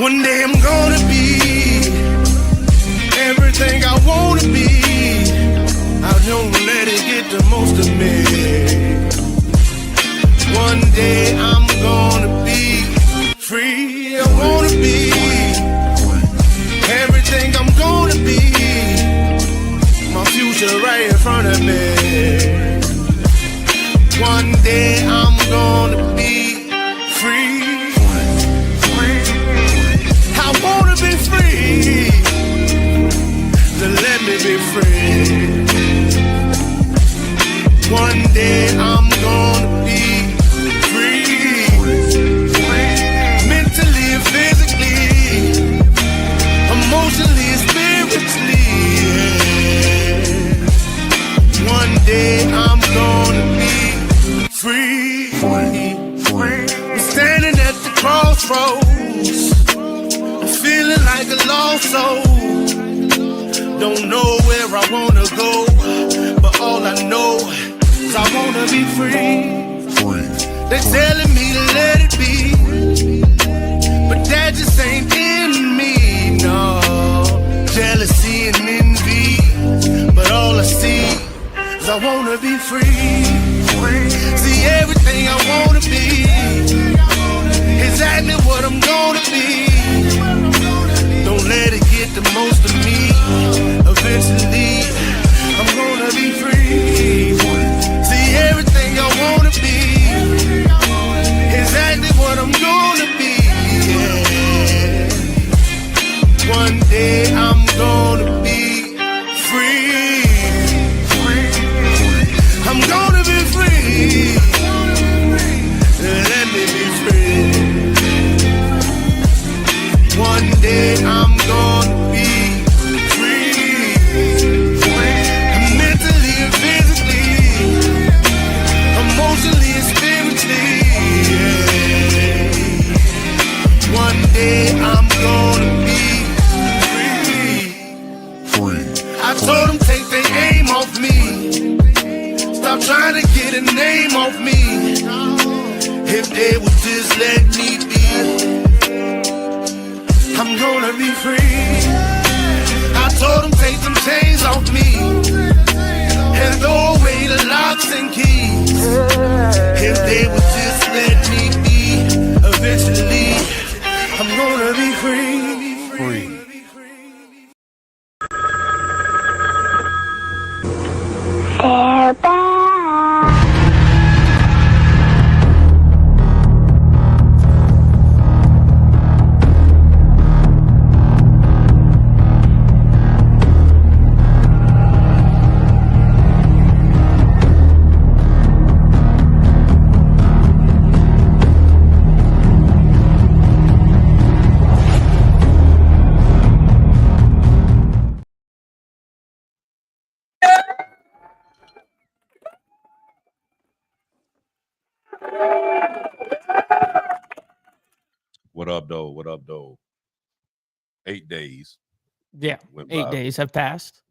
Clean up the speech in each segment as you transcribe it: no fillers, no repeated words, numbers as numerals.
One day I'm gonna be everything I wanna be. I don't let it get the most of me. One day I'm gonna be free. I wanna be everything I'm gonna be. My future right in front of me. One day I'm gonna be free. I wanna be free. Then let me be free. One day I'm gonna be free. Mentally and physically, emotionally and spiritually. Yeah. One day I'm gonna be free. I'm standing at the crossroads, feeling like a lost soul. Don't know where I wanna go, but all I know is I wanna be free. They're telling me to let it be, but that just ain't in me, no. Jealousy and envy, but all I see is I wanna be free. See everything I wanna be, exactly what I'm gonna be. Don't let it get the most of me. Eventually, I'm gonna be free. See everything I wanna be, exactly what I'm gonna be. Yeah. One day I'm gonna be free. I'm gonna be free. Let me be free. One day I'm gonna be free. Mentally and physically, emotionally and spiritually. Yeah. One day I'm gonna be free. I told them take their aim off me. Stop trying to get a name off me. If they would just let me be, I'm gonna be free. I told them take them chains off me and throw away the locks and keys. If they would just let me be, eventually I'm gonna be free. They're back. What up, though? What up, though? 8 days. Yeah, went 8 by, days have passed.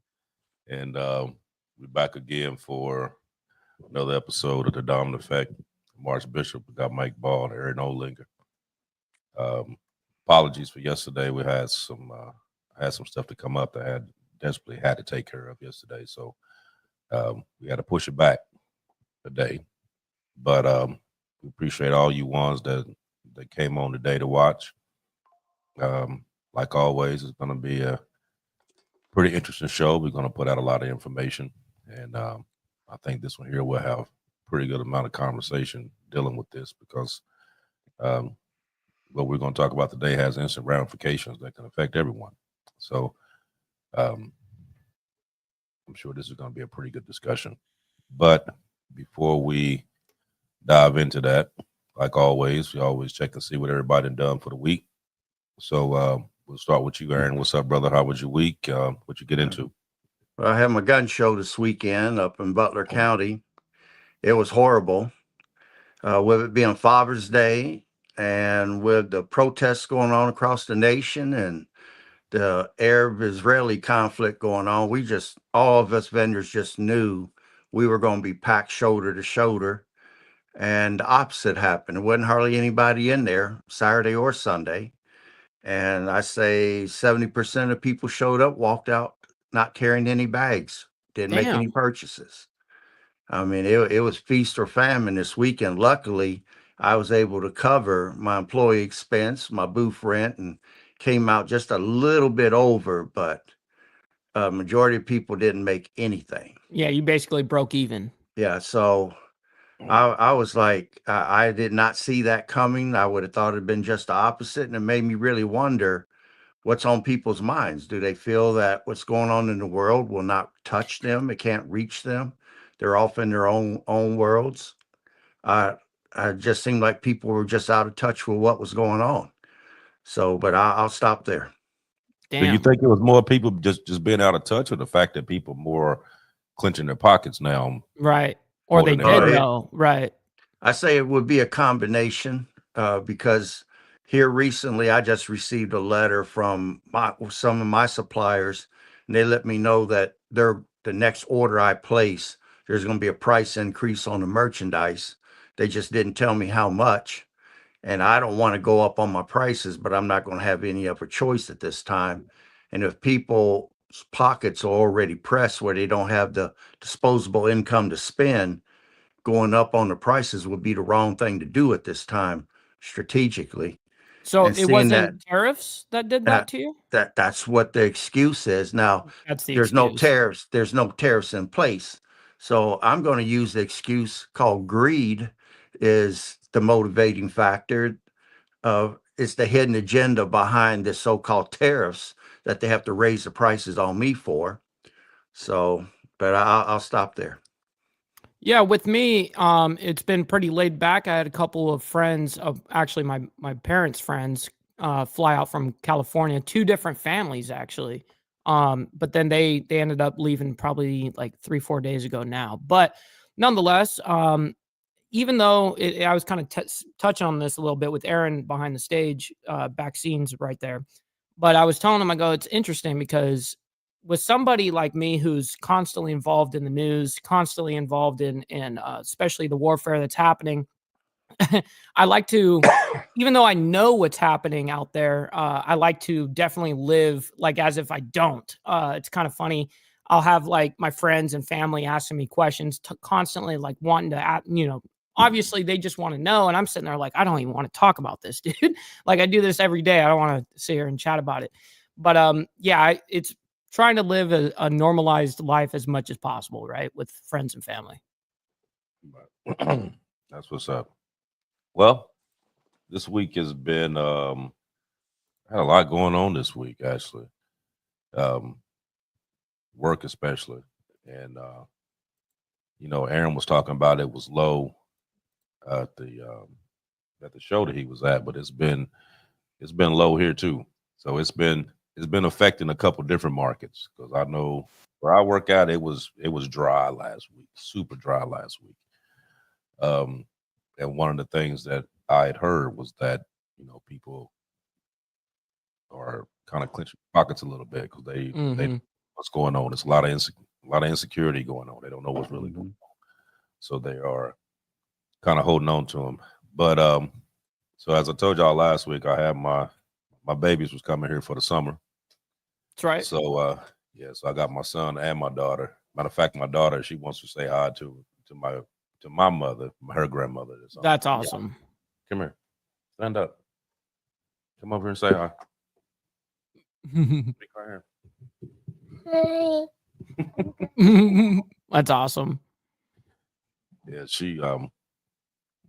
and we're back again for another episode of The Dominant Effect. March Bishop, we got Mike Ball and Aaron Olinger. Apologies for yesterday. We had some stuff to come up that I desperately had to take care of yesterday, so we had to push it back today. But we appreciate all you ones that came on today to watch. Like always, it's going to be a pretty interesting show. We're going to put out a lot of information, and I think this one here will have a pretty good amount of conversation dealing with this, because what we're going to talk about today has instant ramifications that can affect everyone. So I'm sure this is going to be a pretty good discussion. But before we dive into that, like always, we always check and see what everybody done for the week. So we'll start with you, Aaron. What's up, brother? How was your week? What you get into? Well, I had my gun show this weekend up in Butler County. It was horrible. With it being Father's Day and with the protests going on across the nation and the Arab-Israeli conflict going on, all of us vendors just knew we were going to be packed shoulder to shoulder. And the opposite happened. There wasn't hardly anybody in there Saturday or Sunday. And I say 70% of people showed up, walked out, not carrying any bags, didn't make any Damn. purchases. I mean, it was feast or famine this weekend. Luckily, I was able to cover my employee expense, my booth rent, and came out just a little bit over, but majority of people didn't make anything. Yeah, you basically broke even. Yeah, so I was like, I did not see that coming. I would have thought it'd been just the opposite, and it made me really wonder what's on people's minds. Do they feel that what's going on in the world will not touch them? It can't reach them. They're off in their own worlds. I just seemed like people were just out of touch with what was going on. So, but I'll stop there. Damn. Do you think it was more people just being out of touch, or the fact that people more clenching their pockets now? Right. Or they more than did ever? know. Right. I say it would be a combination because here recently I just received a letter from some of my suppliers, and they let me know that the next order I place, there's going to be a price increase on the merchandise. They just didn't tell me how much, and I don't want to go up on my prices, but I'm not going to have any other choice at this time. And if people's pockets are already pressed where they don't have the disposable income to spend, going up on the prices would be the wrong thing to do at this time strategically. So And it seeing wasn't tariffs that did that to you? that's what the excuse is. Now, That's the there's no excuse. tariffs in place. So I'm going to use the excuse called greed is the motivating factor. It's the hidden agenda behind the so-called tariffs that they have to raise the prices on me for. So, but I'll stop there. Yeah, with me, it's been pretty laid back. I had a couple of friends of actually my parents' friends fly out from California, two different families actually. But then they ended up leaving probably like 3-4 days ago now. But nonetheless, even though I was kind of touching on this a little bit with Aaron behind the stage, back scenes right there. But I was telling him, I go, it's interesting because with somebody like me who's constantly involved in the news, constantly involved in especially the warfare that's happening, I like to, even though I know what's happening out there, I like to definitely live like as if I don't. It's kind of funny. I'll have like my friends and family asking me questions, constantly like wanting to, obviously they just want to know. And I'm sitting there like, I don't even want to talk about this, dude. Like I do this every day. I don't want to sit here and chat about it. But yeah, it's trying to live a normalized life as much as possible, right? With friends and family. That's what's up. Well, this week has been had a lot going on this week, actually. Work especially. And Aaron was talking about it was low at the show that he was at, but it's been low here too. So it's been affecting a couple different markets, because I know where I work at, it was dry last week, super dry last week. And one of the things that I had heard was that people are kind of clenching pockets a little bit because they what's going on. There's a lot of insecurity going on. They don't know what's really going on, so they are kind of holding on to them. But so as I told y'all last week, I had my babies was coming here for the summer. That's right. So so I got my son and my daughter. Matter of fact, my daughter, she wants to say hi to my mother, her grandmother. That's awesome. Come here, stand up. Come over here and say hi. Speak right here. That's awesome. Yeah, she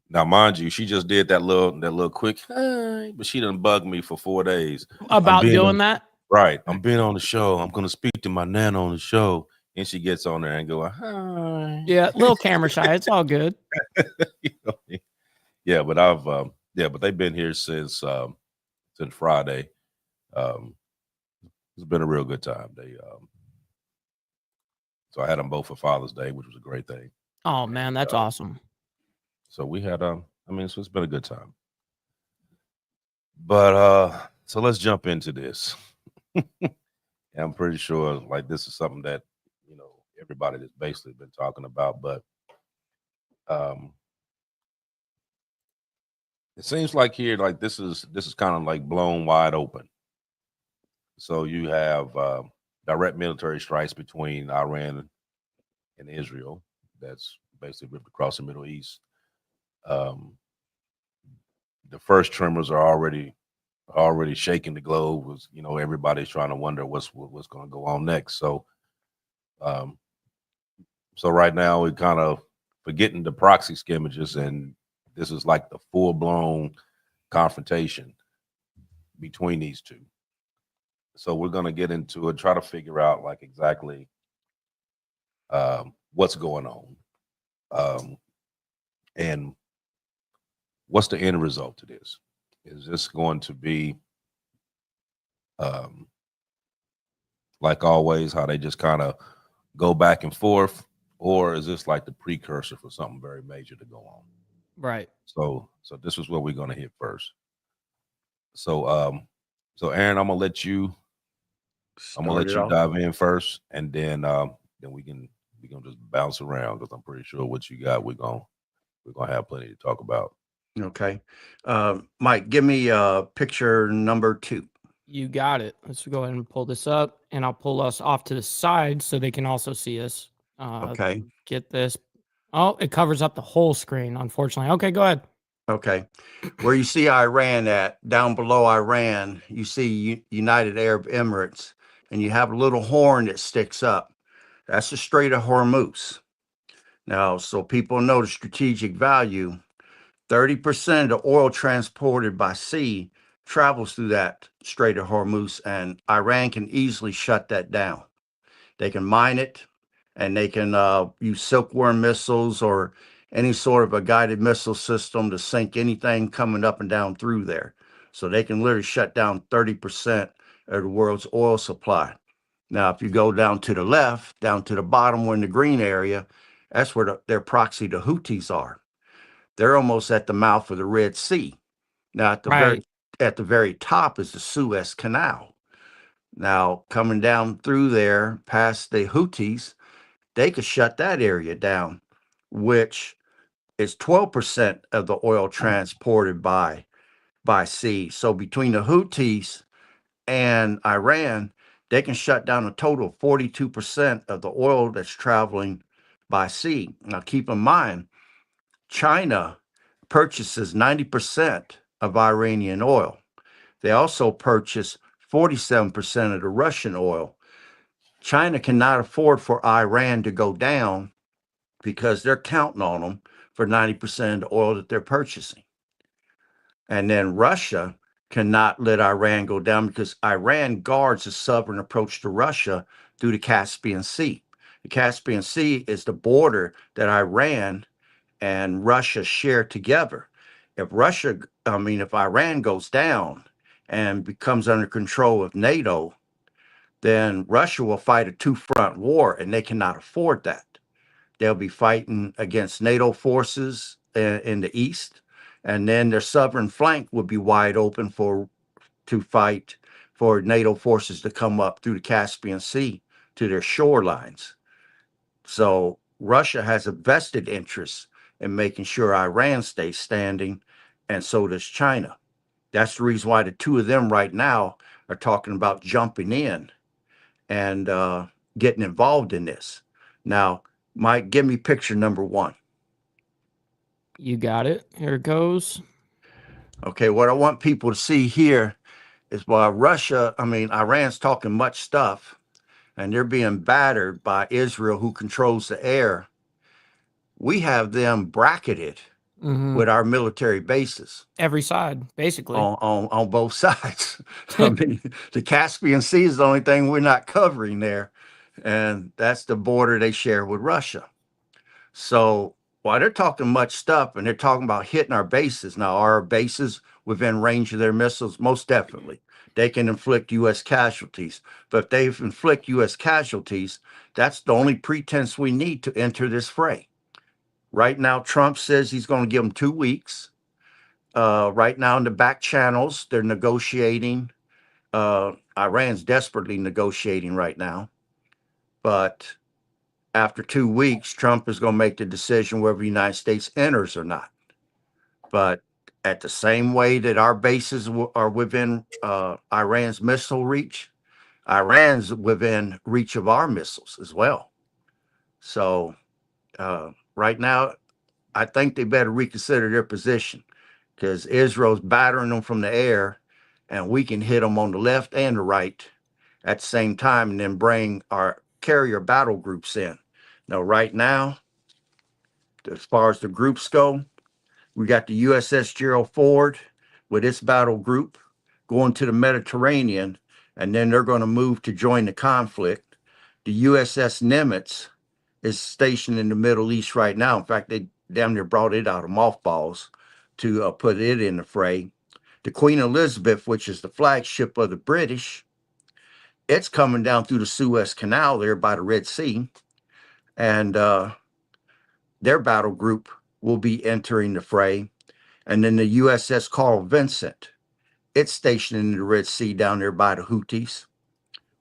now mind you, she just did that little quick hi, but she done bugged me for 4 days about doing that. Right, I'm being on the show. I'm gonna speak to my nana on the show, and she gets on there and go, hi. Yeah, little camera shy. It's all good. Yeah, but I've but they've been here since Friday. It's been a real good time. They so I had them both for Father's Day, which was a great thing. Oh man, that's awesome. So we had so it's been a good time. But so let's jump into this. I'm pretty sure like this is something that everybody that's basically been talking about, but It seems like here, like this is kind of like blown wide open. So you have direct military strikes between Iran and Israel. That's basically ripped across the Middle East. Um, the first tremors are already shaking the globe. Was everybody's trying to wonder what's going to go on next. So um, right now we're kind of forgetting the proxy skirmishes, and this is like the full blown confrontation between these two. So we're going to get into it, try to figure out like exactly what's going on, and what's the end result to this. Is this going to be like always, how they just kind of go back and forth, or is this like the precursor for something very major to go on? Right. So this is what we're going to hit first. So Aaron, I'm gonna let you dive in first, and then we can just bounce around, because I'm pretty sure what you got, we're gonna have plenty to talk about. Okay. Mike, give me picture number 2. You got it. Let's go ahead and pull this up, and I'll pull us off to the side so they can also see us. Okay. Get this. Oh, it covers up the whole screen, unfortunately. Okay, go ahead. Okay. Where you see Iran at, down below Iran, you see United Arab Emirates, and you have a little horn that sticks up. That's the Strait of Hormuz. Now, so people know the strategic value, 30% of the oil transported by sea travels through that Strait of Hormuz, and Iran can easily shut that down. They can mine it, and they can use silkworm missiles or any sort of a guided missile system to sink anything coming up and down through there. So they can literally shut down 30% of the world's oil supply. Now, if you go down to the left, down to the bottom, we're in the green area, that's where their proxy, the Houthis, are. They're almost at the mouth of the Red Sea. Now, at the very top is the Suez Canal. Now, coming down through there past the Houthis, they could shut that area down, which is 12% of the oil transported by sea. So between the Houthis and Iran, they can shut down a total of 42% of the oil that's traveling by sea. Now, keep in mind, China purchases 90% of Iranian oil. They also purchase 47% of the Russian oil. China cannot afford for Iran to go down because they're counting on them for 90% of the oil that they're purchasing. And then Russia cannot let Iran go down because Iran guards the southern approach to Russia through the Caspian Sea. The Caspian Sea is the border that Iran and Russia share together. If Iran goes down and becomes under control of NATO, then Russia will fight a two-front war, and they cannot afford that. They'll be fighting against NATO forces in the east, and then their southern flank would be wide open to fight for NATO forces to come up through the Caspian Sea to their shorelines. So Russia has a vested interest in making sure Iran stays standing, and so does China. That's the reason why the two of them right now are talking about jumping in and getting involved in this. Now, Mike, give me picture number 1. You got it. Here it goes. Okay, what I want people to see here is while Iran's talking much stuff, and they're being battered by Israel, who controls the air, we have them bracketed with our military bases. Every side, basically. On both sides. I mean, the Caspian Sea is the only thing we're not covering there, and that's the border they share with Russia. So while they're talking much stuff and they're talking about hitting our bases, now are our bases within range of their missiles? Most definitely. They can inflict U.S. casualties. But if they inflict U.S. casualties, that's the only pretense we need to enter this fray. Right now, Trump says he's going to give them 2 weeks. Right now in the back channels, they're negotiating. Iran's desperately negotiating right now. But after 2 weeks, Trump is going to make the decision whether the United States enters or not. But at the same way that our bases are within Iran's missile reach, Iran's within reach of our missiles as well. So right now, I think they better reconsider their position, because Israel's battering them from the air, and we can hit them on the left and the right at the same time, and then bring our carrier battle groups in. Now, right now, as far as the groups go, we got the USS Gerald Ford with its battle group going to the Mediterranean, and then they're going to move to join the conflict. The USS Nimitz is stationed in the Middle East right now. In fact, they damn near brought it out of mothballs to put it in the fray. The Queen Elizabeth, which is the flagship of the British, it's coming down through the Suez Canal there by the Red Sea, and their battle group will be entering the fray. And then the USS Carl Vincent, it's stationed in the Red Sea down there by the Houthis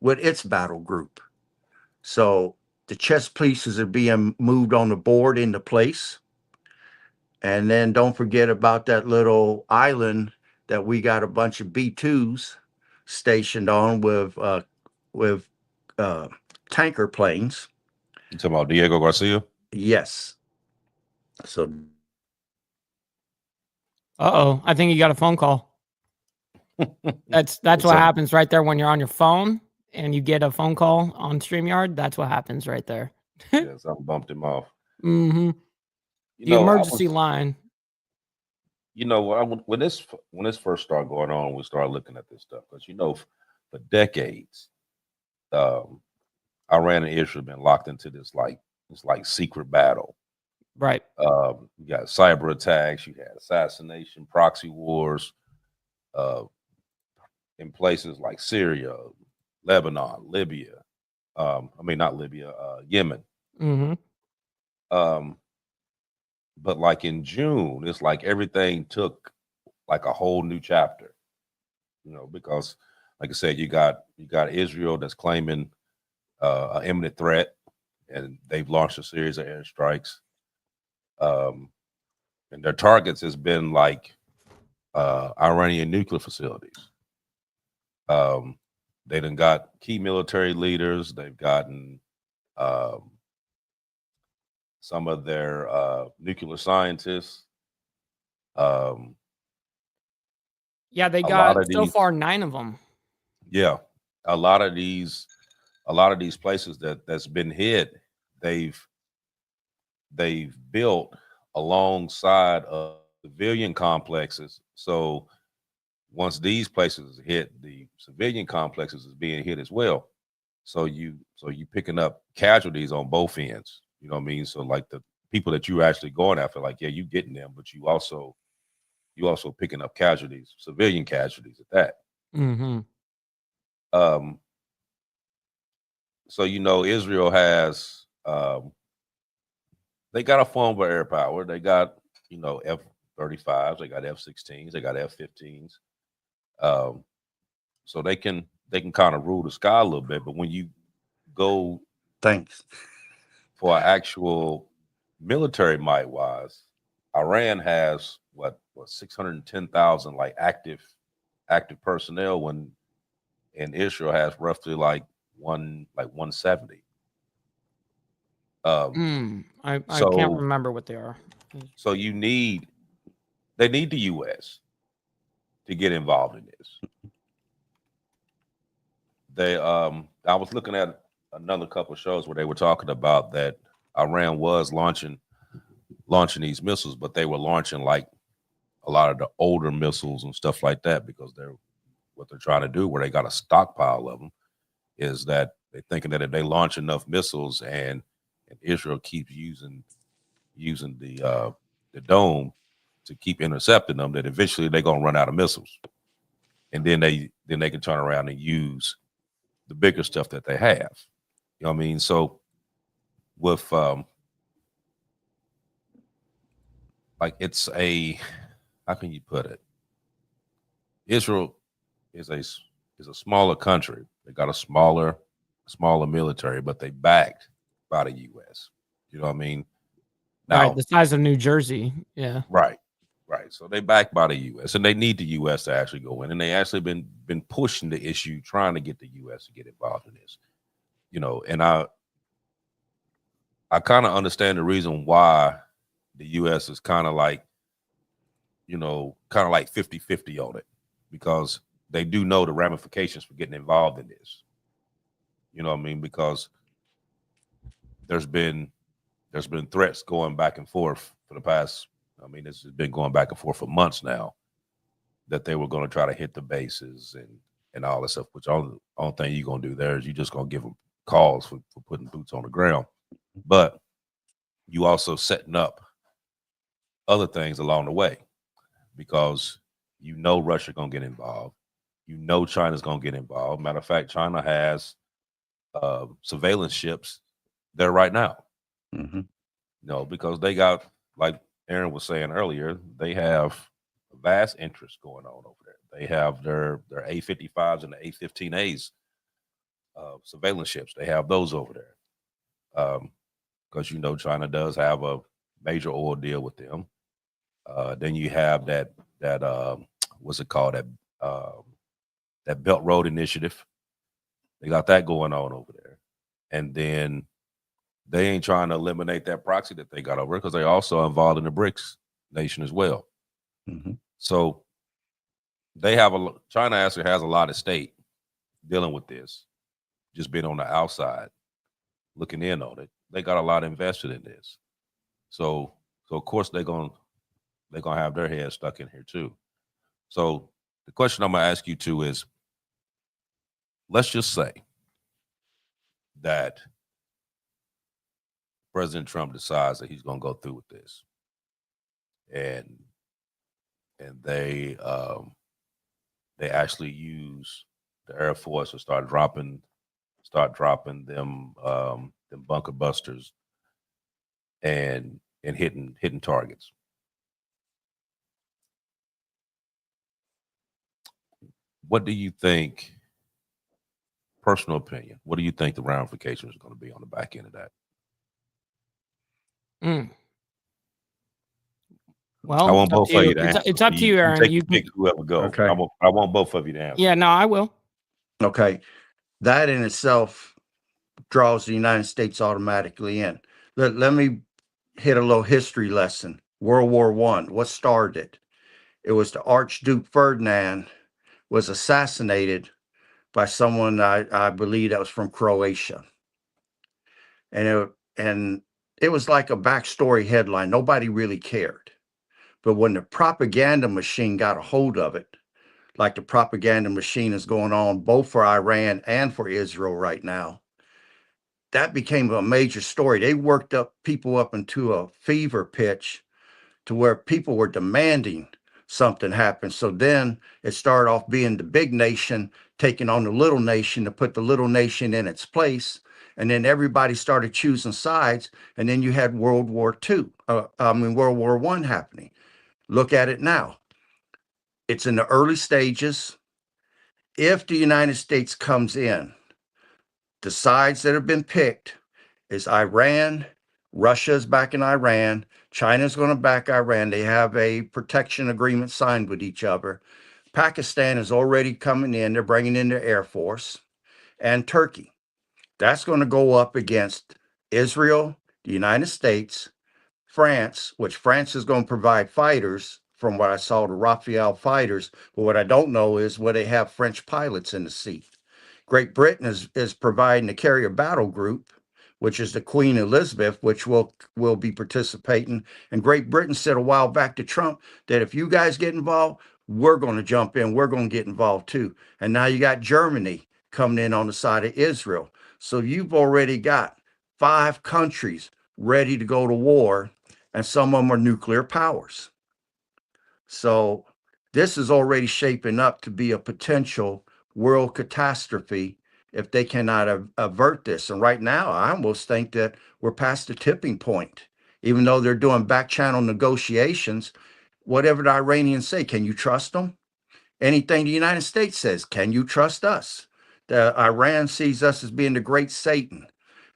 with its battle group. So the chess pieces are being moved on the board into place. And then don't forget about that little island that we got a bunch of B-2s stationed on with tanker planes. You talking about Diego Garcia? Yes. So. Uh-oh. I think you got a phone call. That's what happens right there when you're on your phone and you get a phone call on StreamYard. That's what happens right there. Yes, I bumped him off. Mm-hmm. The emergency line. You know, when this first started going on, we started looking at this stuff because, you know, for decades, Iran and Israel have been locked into this secret battle. Right. You got cyber attacks, you had assassination, proxy wars, in places like Syria, Lebanon, Libya. Not Libya, Yemen. Mm-hmm. But like in June, it's like everything took like a whole new chapter, you know, because like I said, you got Israel that's claiming an imminent threat, and they've launched a series of airstrikes. And their targets has been like Iranian nuclear facilities. They done got key military leaders. They've gotten some of their nuclear scientists. Yeah, they got so far 9 of them. Yeah, a lot of these places that's been hit, they've built alongside of civilian complexes. So once these places hit, the civilian complexes is being hit as well. So you picking up casualties on both ends. You know what I mean? So like the people that you actually going after, like, yeah, you getting them, but you also picking up casualties, civilian casualties at that. Mm-hmm. So, you know, Israel has they got a form of air power. They got, you know, F-35s, they got F-16s, they got F-15s. So they can kind of rule the sky a little bit. But when you go for actual military might wise, Iran has what 610,000 like active personnel, and Israel has roughly like 170. I can't remember what they are. So they need the U.S. to get involved in this. I was looking at another couple of shows where they were talking about that Iran was launching these missiles, but they were launching like a lot of the older missiles and stuff like that, because what they're trying to do, where they got a stockpile of them, is that they're thinking that if they launch enough missiles and Israel keeps using the dome to keep intercepting them, that eventually they're gonna run out of missiles, and then they can turn around and use the bigger stuff that they have. You know what I mean? So with like, it's how can you put it? Israel is a smaller country. They got a smaller military, but they backed by the U.S. You know what I mean? Now, right, the size of New Jersey. Yeah. Right. right? So they backed by the U.S. and they need the U.S. to actually go in, and they actually been pushing the issue, trying to get the U.S. to get involved in this, And I kind of understand the reason why the U.S. is kind of like, kind of like 50-50 on it, because they do know the ramifications for getting involved in this. You know what I mean? Because there's been threats going back and forth for the past. I mean, this has been going back and forth for months now, that they were going to try to hit the bases and all this stuff. Which only thing you're going to do there is you're just going to give them calls for putting boots on the ground. But you also setting up other things along the way, because Russia going to get involved. China's going to get involved. Matter of fact, China has surveillance ships there right now. Mm-hmm. Because they got, like Aaron was saying earlier, they have a vast interest going on over there. They have their A-55s and the A-15As surveillance ships. They have those over there. Because China does have a major oil deal with them. Then you have that what's it called, that Belt Road Initiative. They got that going on over there. And then they ain't trying to eliminate that proxy that they got over, because they're also involved in the BRICS nation as well. Mm-hmm. So China actually has a lot at stake dealing with this, just being on the outside looking in on it. They got a lot invested in this. So of course they're gonna have their heads stuck in here too. So the question I'm gonna ask you too is, let's just say that President Trump decides that he's going to go through with this, and they actually use the Air Force to start dropping them bunker busters and hitting targets. What do you think? Personal opinion. What do you think the ramifications are going to be on the back end of that? Well, I want both of you to answer. It's up to you, Aaron. You pick whoever go. Okay. I want both of you to answer. Yeah, no, I will. Okay. That in itself draws the United States automatically in. Let me hit a little history lesson. World War I, what started it? It was the Archduke Ferdinand was assassinated by someone I believe that was from Croatia. And it was like a backstory headline. Nobody really cared. But when the propaganda machine got a hold of it, like the propaganda machine is going on both for Iran and for Israel right now, that became a major story. They worked people up into a fever pitch to where people were demanding something happen. So then it started off being the big nation taking on the little nation to put the little nation in its place. And then everybody started choosing sides. And then you had World War I happening. Look at it now. It's in the early stages. If the United States comes in, the sides that have been picked is Iran. Russia's backing Iran. China's going to back Iran. They have a protection agreement signed with each other. Pakistan is already coming in. They're bringing in their Air Force. And Turkey. That's going to go up against Israel, the United States, France, which France is going to provide fighters, from what I saw, the Rafale fighters. But what I don't know is where they have French pilots in the seat. Great Britain is providing the carrier battle group, which is the Queen Elizabeth, which will be participating. And Great Britain said a while back to Trump that if you guys get involved, we're going to jump in. We're going to get involved too. And now you got Germany coming in on the side of Israel. So you've already got 5 countries ready to go to war, and some of them are nuclear powers. So this is already shaping up to be a potential world catastrophe if they cannot avert this. And right now, I almost think that we're past the tipping point. Even though they're doing back channel negotiations, whatever the Iranians say, can you trust them? Anything the United States says, can you trust us? Iran sees us as being the great Satan.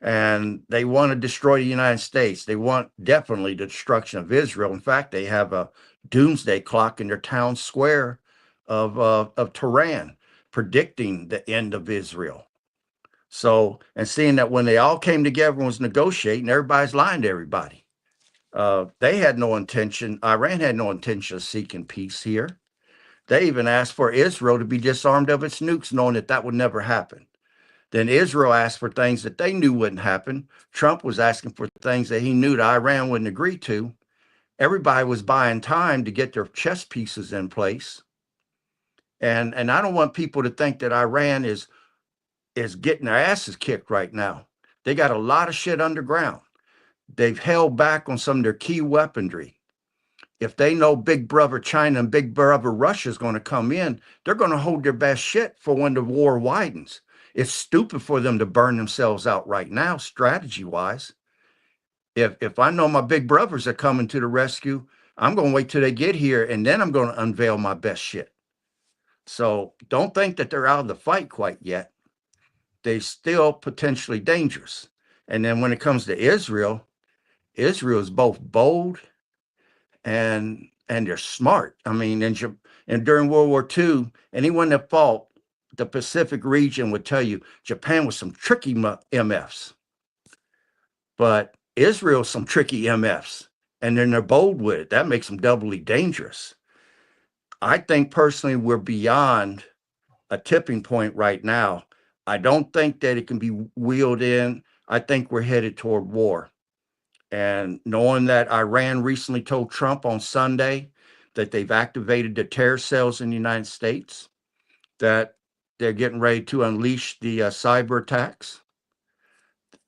and they want to destroy the United States. They want definitely the destruction of Israel. In fact, they have a doomsday clock in their town square of Tehran predicting the end of Israel. So, and seeing that when they all came together and was negotiating, everybody's lying to everybody. They had no intention, Iran had no intention of seeking peace here. They even asked for Israel to be disarmed of its nukes, knowing that that would never happen. Then Israel asked for things that they knew wouldn't happen. Trump was asking for things that he knew that Iran wouldn't agree to. Everybody was buying time to get their chess pieces in place. And I don't want people to think that Iran is getting their asses kicked right now. They got a lot of shit underground. They've held back on some of their key weaponry. If they know Big Brother China and Big Brother Russia is going to come in, they're going to hold their best shit for when the war widens. It's stupid for them to burn themselves out right now, strategy-wise. If I know my big brothers are coming to the rescue, I'm going to wait till they get here, and then I'm going to unveil my best shit. So don't think that they're out of the fight quite yet. They're still potentially dangerous. And then when it comes to Israel, Israel is both bold and they're smart. I mean, and during World War II, anyone that fought the Pacific region would tell you Japan was some tricky MFs, but Israel some tricky MFs, and then they're bold with it. That makes them doubly dangerous. I think personally we're beyond a tipping point right now. I don't think that it can be wheeled in. I think we're headed toward war. And knowing that Iran recently told Trump on Sunday that they've activated the terror cells in the United States, that they're getting ready to unleash the cyber attacks,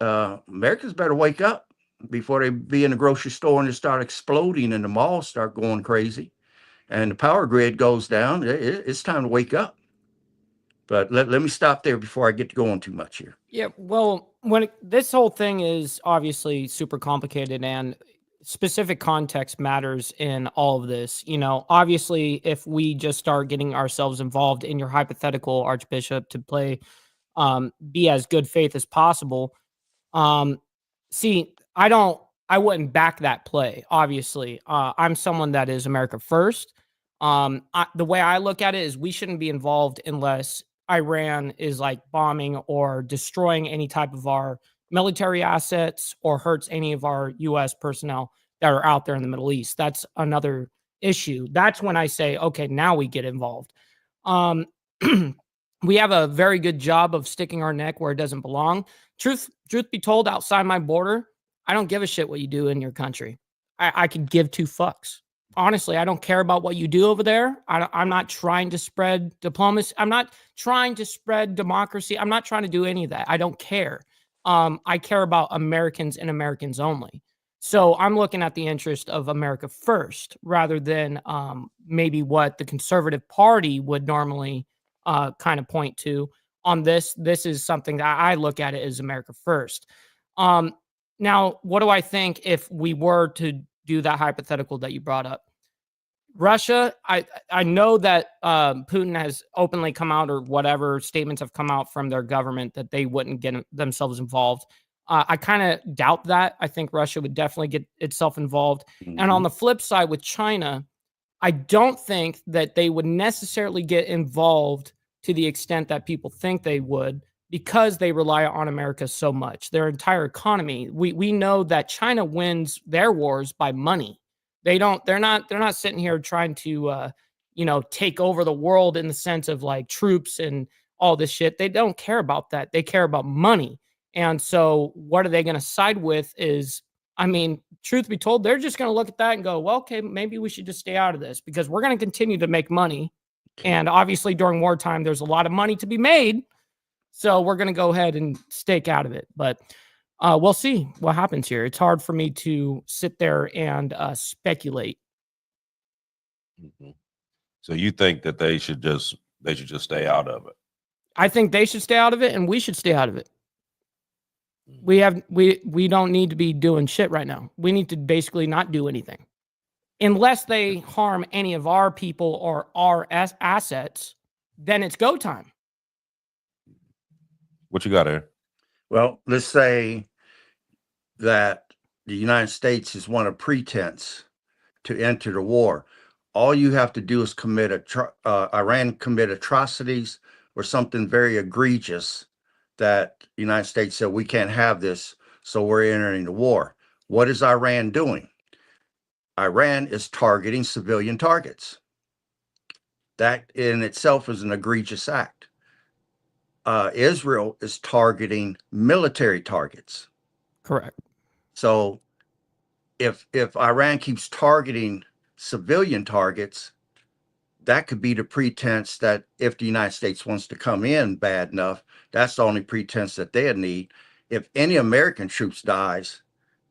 Americans better wake up before they be in the grocery store and they start exploding and the malls start going crazy and the power grid goes down. It's time to wake up. But let me stop there before I get to going too much here. Yeah, well, this whole thing is obviously super complicated, and specific context matters in all of this. You know, obviously, if we just start getting ourselves involved in your hypothetical, Archbishop, to play, be as good faith as possible. See, I wouldn't back that play. Obviously, I'm someone that is America first. The way I look at it is we shouldn't be involved unless Iran is like bombing or destroying any type of our military assets or hurts any of our U.S. personnel that are out there in the Middle East. That's another issue. That's when I say, okay, now we get involved. We have a very good job of sticking our neck where it doesn't belong. Truth be told, outside my border, I don't give a shit what you do in your country. I could give two fucks. Honestly, I don't care about what you do over there. I'm not trying to spread diplomacy. I'm not trying to spread democracy. I'm not trying to do any of that. I don't care. I care about Americans and Americans only. So I'm looking at the interest of America first, rather than maybe what the conservative party would normally kind of point to on this. This is something that I look at it as America first. Now, what do I think if we were to do that hypothetical that you brought up? Russia, I know that Putin has openly come out, or whatever statements have come out from their government, that they wouldn't get themselves involved. I kind of doubt that. I think Russia would definitely get itself involved. Mm-hmm. And on the flip side with China, I don't think that they would necessarily get involved to the extent that people think they would, because they rely on America so much, their entire economy. We know that China wins their wars by money. They're not sitting here trying to, take over the world in the sense of like troops and all this shit. They don't care about that. They care about money. And so what are they going to side with is, I mean, truth be told, they're just going to look at that and go, well, okay, maybe we should just stay out of this because we're going to continue to make money. And obviously during wartime, there's a lot of money to be made. So we're going to go ahead and stake out of it. But we'll see what happens here. It's hard for me to sit there and speculate. Mm-hmm. So you think that they should just stay out of it? I think they should stay out of it, and we should stay out of it. We don't need to be doing shit right now. We need to basically not do anything unless they harm any of our people or our assets. Then it's go time. What you got here? Well, let's say that the United States is one of pretense to enter the war. All you have to do is Iran commit atrocities or something very egregious that the United States said we can't have this, so we're entering the war. What is Iran doing? Iran is targeting civilian targets. That in itself is an egregious act. Israel is targeting military targets. Correct. So if Iran keeps targeting civilian targets, that could be the pretense that if the United States wants to come in bad enough, that's the only pretense that they'd need. If any American troops dies,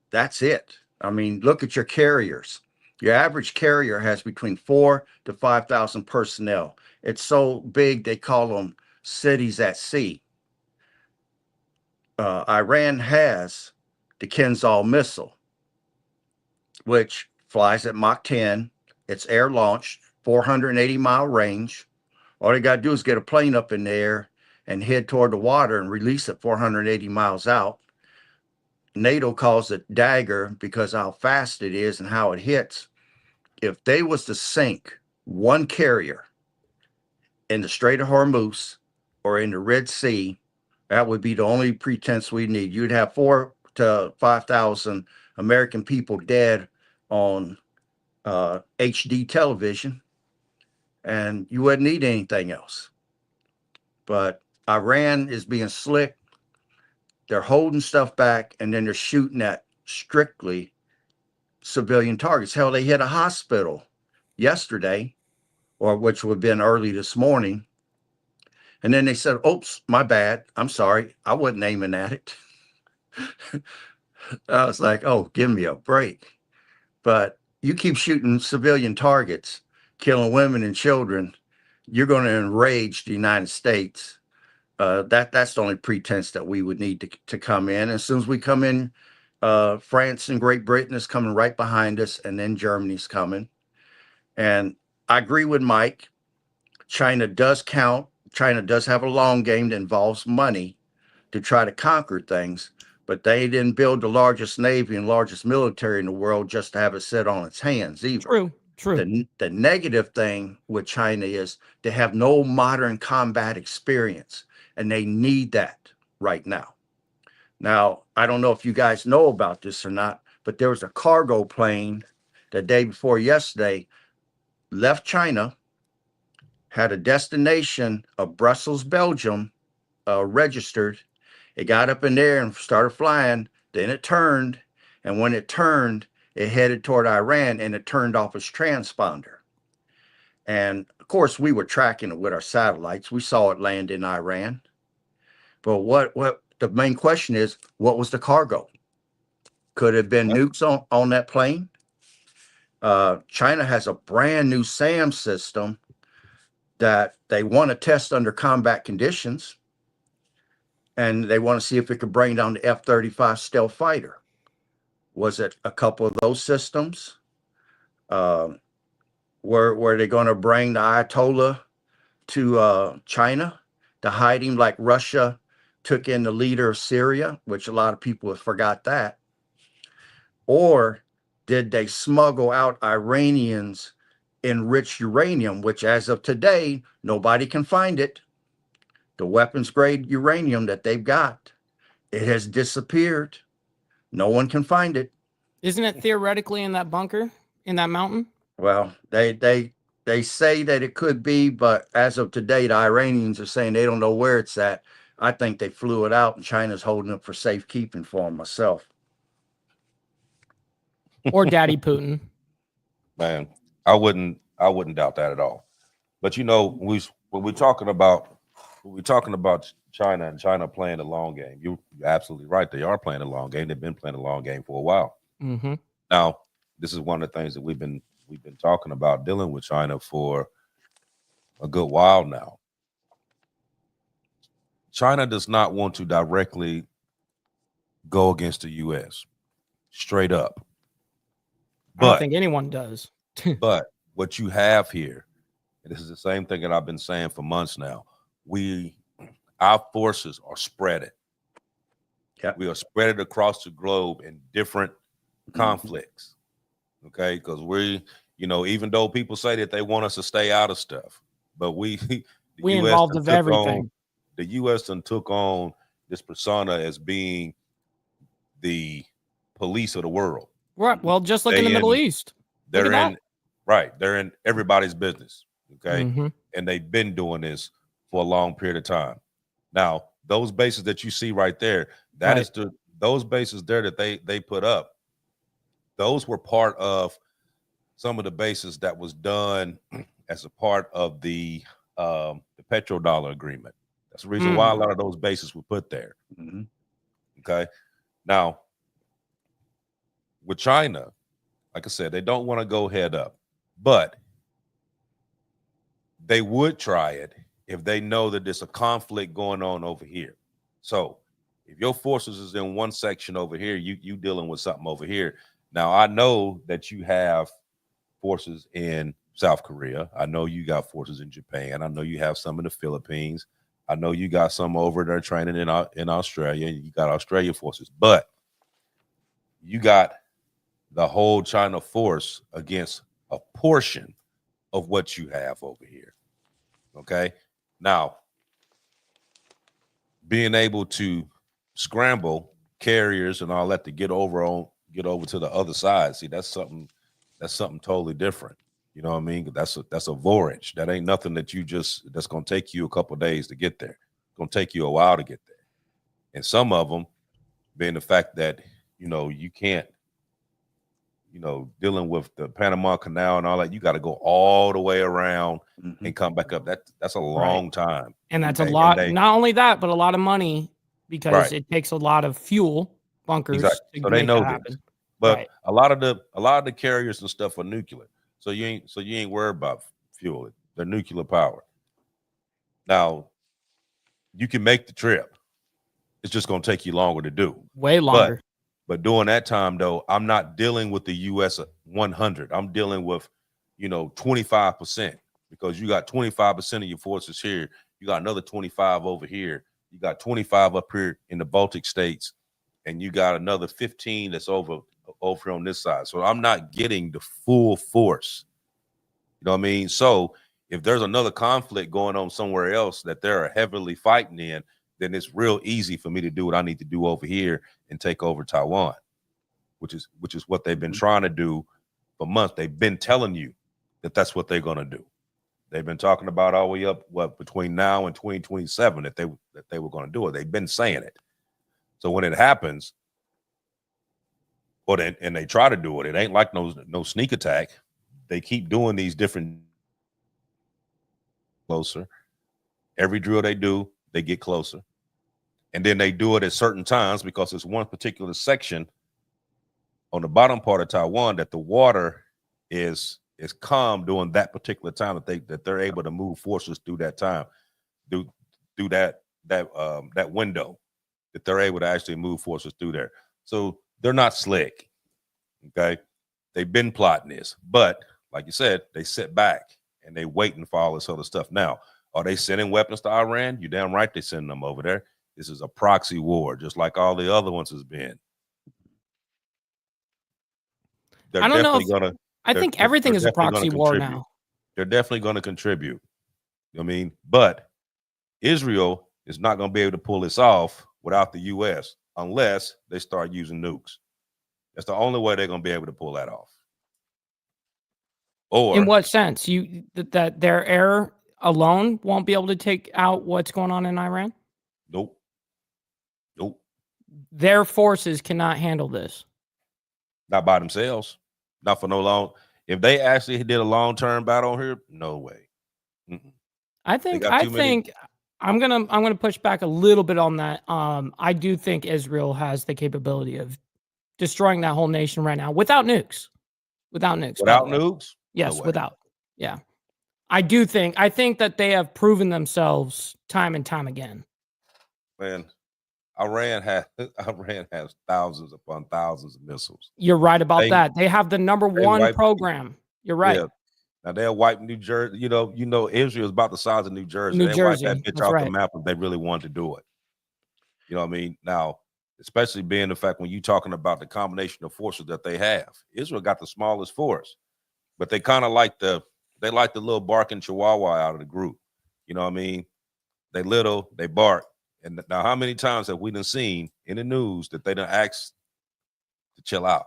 that's it. I mean, look at your carriers. Your average carrier has between 4 to 5,000 personnel. It's so big they call them cities at sea. Iran has the Kinzhal missile, which flies at Mach 10. It's air launched, 480-mile range. All they got to do is get a plane up in the air and head toward the water and release it 480 miles out. NATO calls it Dagger because how fast it is and how it hits. If they was to sink one carrier in the Strait of Hormuz or in the Red Sea, that would be the only pretense we need. You'd have 4 to 5,000 American people dead on HD television, and you wouldn't need anything else. But Iran is being slick. They're holding stuff back, and then they're shooting at strictly civilian targets. Hell, they hit a hospital yesterday, or which would have been early this morning. And then they said, oops, my bad. I'm sorry. I wasn't aiming at it. I was like, oh, give me a break. But you keep shooting civilian targets, killing women and children, you're going to enrage the United States. That's the only pretense that we would need to come in. As soon as we come in, France and Great Britain is coming right behind us, and then Germany's coming. And I agree with Mike. China does count. China does have a long game that involves money to try to conquer things, but they didn't build the largest navy and largest military in the world just to have it sit on its hands either. True. The negative thing with China is they have no modern combat experience, and they need that right now. Now, I don't know if you guys know about this or not, but there was a cargo plane the day before yesterday left China, had a destination of Brussels, Belgium, registered. It got up in there and started flying. Then it turned, and when it turned, it headed toward Iran, and it turned off its transponder. And of course, we were tracking it with our satellites. We saw it land in Iran. But what the main question is, what was the cargo? Could it have been nukes on that plane? China has a brand new SAM system that they want to test under combat conditions, and they want to see if it could bring down the F-35 stealth fighter. Was it a couple of those systems? Were they going to bring the Ayatollah to China to hide him like Russia took in the leader of Syria, which a lot of people have forgot that? Or did they smuggle out Iranians enriched uranium, which as of today, nobody can find it? The weapons grade uranium that they've got, it has disappeared. No one can find it. Isn't it theoretically in that bunker, in that mountain? Well, they say that it could be, but as of today, the Iranians are saying they don't know where it's at. I think they flew it out, and China's holding it for safekeeping for them myself. Or Daddy Putin. Man, I wouldn't doubt that at all. But you know, when we're talking about China and China playing the long game, you're absolutely right. They are playing the long game. They've been playing the long game for a while. Mm-hmm. Now, this is one of the things that we've been talking about dealing with China for a good while now. China does not want to directly go against the U.S. straight up. I don't think anyone does. But what you have here, and this is the same thing that I've been saying for months now, our forces are spreading. Yep. We are spread it across the globe in different conflicts. Okay, because we, even though people say that they want us to stay out of stuff, but we we involved of everything. The U.S. took on this persona as being the police of the world. Right. Well, just like in the Middle East. They're in everybody's business. Okay. And they've been doing this for a long period of time. Now, those bases that you see right there, those bases there that they put up, those were part of some of the bases that was done as a part of the petrodollar agreement. That's the reason why a lot of those bases were put there. Okay. Now, with China, like I said, they don't want to go head up, but they would try it if they know that there's a conflict going on over here. So if your forces is in one section over here, you dealing with something over here. Now, I know that you have forces in South Korea. I know you got forces in Japan. I know you have some in the Philippines. I know you got some over there training in Australia. You got Australian forces, but you got the whole China force against a portion of what you have over here. Okay. Now, being able to scramble carriers and all that to get over to the other side. See, that's something totally different. You know what I mean? That's a voyage. That ain't nothing that that's going to take you a couple of days to get there. It's going to take you a while to get there. And some of them being the fact that, you can't, dealing with the Panama Canal and all that, you got to go all the way around and come back up. That's a long time. And that's a lot. Not only that, but a lot of money because it takes a lot of fuel bunkers to so they make know that happen. this. But a lot of the carriers and stuff are nuclear. So you ain't worried about fuel. They're nuclear powered. Now, you can make the trip. It's just going to take you longer to do. Way longer. But during that time, though, I'm not dealing with the U.S. 100. I'm dealing with, 25%, because you got 25% of your forces here. You got another 25 over here. You got 25 up here in the Baltic states, and you got another 15 that's over on this side. So I'm not getting the full force. You know what I mean? So if there's another conflict going on somewhere else that they're heavily fighting in, then it's real easy for me to do what I need to do over here and take over Taiwan, which is what they've been trying to do for months. They've been telling you that that's what they're going to do. They've been talking about all the way up between now and 2027 that they were going to do it. They've been saying it. So when it happens, and they try to do it, it ain't like no sneak attack. They keep doing these different closer. Every drill they do, they get closer. And then they do it at certain times because it's one particular section on the bottom part of Taiwan that the water is calm during that particular time that they're able to move forces through that time, through that window that they're able to actually move forces through there. So they're not slick. Okay. They've been plotting this, but like you said, they sit back and they waiting for all this other stuff. Now, are they sending weapons to Iran? You're damn right they're sending them over there. This is a proxy war, just like all the other ones has been. I don't know. I think everything is a proxy war now. They're definitely going to contribute. I mean, but Israel is not going to be able to pull this off without the U.S. unless they start using nukes. That's the only way they're going to be able to pull that off. Or in what sense? That their air alone won't be able to take out what's going on in Iran? Nope. Their forces cannot handle this. Not by themselves. Not for no long. If they actually did a long-term battle here, no way. I think I'm gonna push back a little bit on that. I do think Israel has the capability of destroying that whole nation right now without nukes. Without nukes? Yes, without. Yeah. I think that they have proven themselves time and time again. Man, Iran has thousands upon thousands of missiles. You're right about that. They have the number one program. You're right. Yeah. Now they'll wipe New Jersey. You know, Israel is about the size of New Jersey. They wipe that bitch off the map if they really wanted to do it. You know what I mean? Now, especially being the fact when you're talking about the combination of forces that they have. Israel got the smallest force, but they kind of like the little barking chihuahua out of the group. You know what I mean? They little, they bark. And now how many times have we done seen in the news that they done asked to chill out?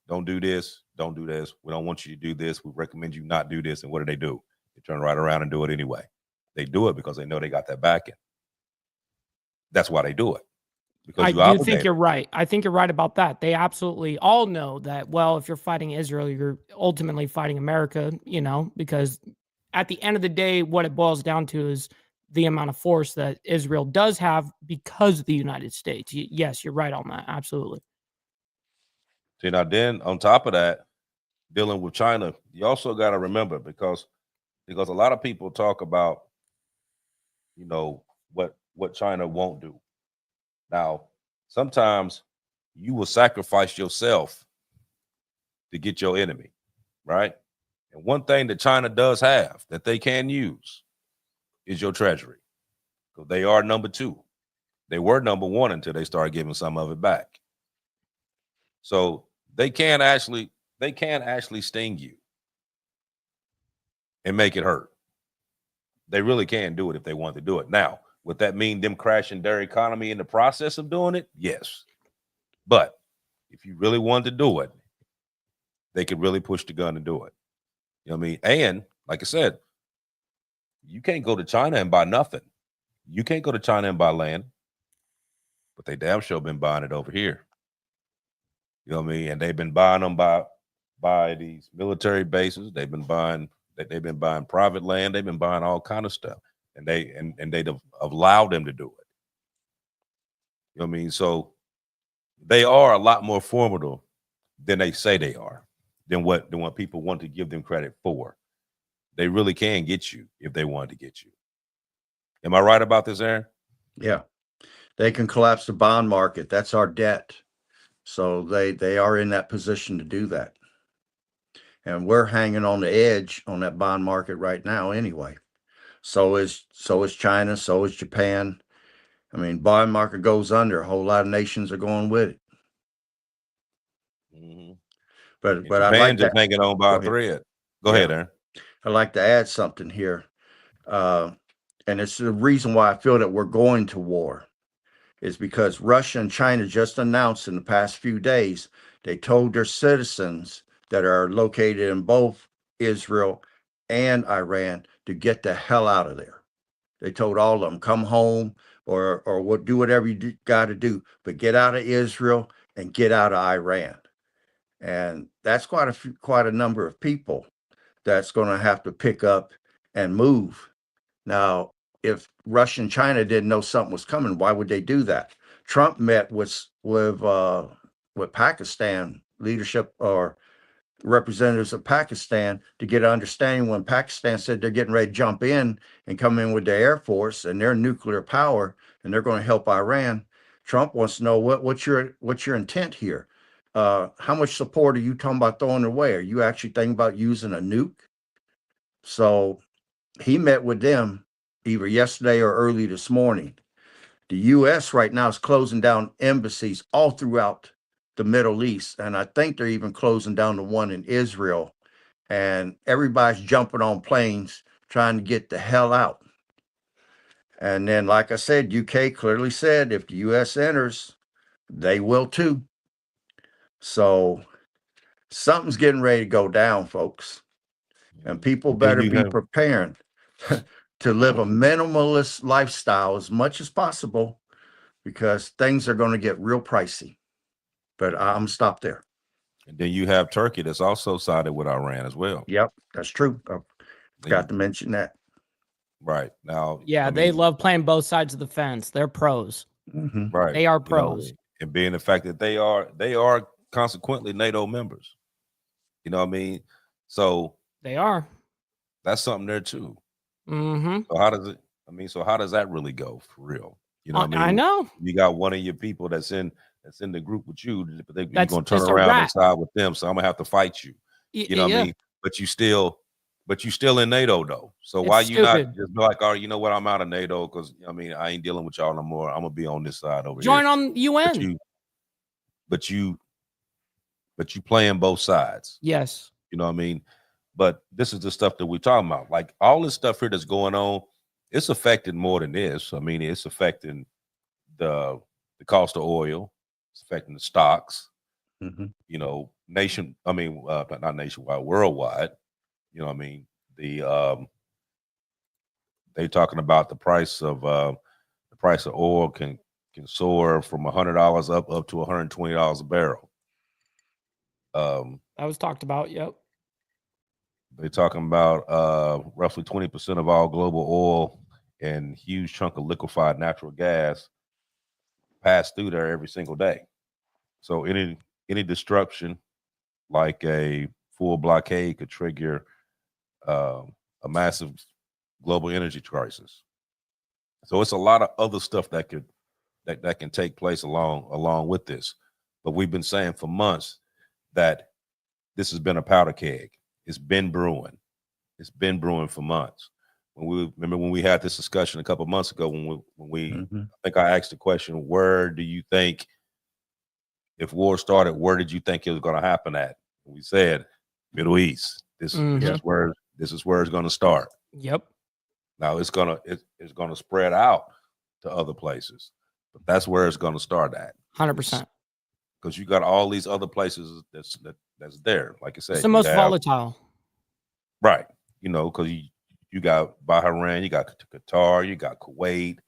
Don't do this, don't do this. We don't want you to do this. We recommend you not do this. And what do? They turn right around and do it anyway. They do it because they know they got that backing. That's why they do it. Because I do think you're right. I think you're right about that. They absolutely all know that, well, if you're fighting Israel, you're ultimately fighting America, you know, because at the end of the day, what it boils down to is the amount of force that Israel does have because of the United States. Yes, you're right on that. Absolutely. See, now then on top of that, dealing with China, you also got to remember because a lot of people talk about, you know, what China won't do. Now, sometimes you will sacrifice yourself to get your enemy, right? And one thing that China does have that they can use is your treasury. So they are number 2. They were number 1 until they started giving some of it back. So they can actually sting you and make it hurt. They really can do it if they want to do it. Now, would that mean them crashing their economy in the process of doing it? Yes. But if you really wanted to do it, they could really push the gun and do it. You know what I mean? And like I said, you can't go to China and buy nothing. You can't go to China and buy land, but they damn sure been buying it over here. You know what I mean? And they've been buying them by these military bases. They've been buying private land. They've been buying all kind of stuff. And they'd have allowed them to do it. You know what I mean? So they are a lot more formidable than they say they are, than what people want to give them credit for. They really can get you if they wanted to get you. Am I right about this, Aaron? Yeah. They can collapse the bond market. That's our debt. So they are in that position to do that. And we're hanging on the edge on that bond market right now anyway. So is China, so is Japan. I mean, bond market goes under, a whole lot of nations are going with it. Mm-hmm. But Japan I'd like just to hanging on by a thread. Go ahead, Aaron. I'd like to add something here. And it's the reason why I feel that we're going to war is because Russia and China just announced in the past few days, they told their citizens that are located in both Israel and Iran to get the hell out of there. They told all of them, come home or do whatever you got to do, but get out of Israel and get out of Iran. And that's quite a number of people that's going to have to pick up and move. Now, if Russia and China didn't know something was coming, why would they do that? Trump met with Pakistan leadership or representatives of Pakistan to get an understanding when Pakistan said they're getting ready to jump in and come in with their Air Force and their nuclear power, and they're going to help Iran. Trump wants to know what's your intent here? How much support are you talking about throwing away? Are you actually thinking about using a nuke? So he met with them either yesterday or early this morning. The U.S. right now is closing down embassies all throughout the Middle East. And I think they're even closing down the one in Israel. And everybody's jumping on planes trying to get the hell out. And then, like I said, UK clearly said if the U.S. enters, they will too. So something's getting ready to go down, folks. And people better be prepared to live a minimalist lifestyle as much as possible because things are going to get real pricey. But I'm stop there. And then you have Turkey that's also sided with Iran as well. Yep, that's true. I forgot to mention that. Right. Now, yeah, they love playing both sides of the fence. They're pros. Mm-hmm. Right. They are pros. And being the fact that they are consequently NATO members. You know what I mean? So they are. That's something there too. Mm-hmm. So how does that really go for real? You know what I mean? I know. You got one of your people that's in the group with you, but you're gonna turn around and side with them. So I'm gonna have to fight you. You know what I mean? But you still in NATO though. So why you not just be like, oh, you know what? I'm out of NATO because I mean I ain't dealing with y'all no more. I'm gonna be on this side over here. Join on UN. but you playing both sides. Yes. You know what I mean? But this is the stuff that we're talking about. Like all this stuff here that's going on, it's affecting more than this. I mean, it's affecting the cost of oil. It's affecting the stocks. Mhm. You know, not nationwide, worldwide. You know what I mean? They talking about the price of oil can soar from $100 up to $120 a barrel. That was talked about. Yep. They're talking about roughly 20% of all global oil and huge chunk of liquefied natural gas pass through there every single day. So any disruption, like a full blockade, could trigger a massive global energy crisis. So it's a lot of other stuff that can take place along with this. But we've been saying for months that this has been a powder keg. It's been brewing. It's been brewing for months. When we had this discussion a couple of months ago, when we Mhm. I think I asked the question, where do you think, if war started, where did you think it was going to happen at? We said Middle East. This is where it's going to start. Yep. Now it's gonna spread out to other places, but that's where it's going to start at. 100%. Because you got all these other places that's there. Like I said, It's the most volatile. Right. You know, because you got Bahrain, you got Qatar, you got Kuwait,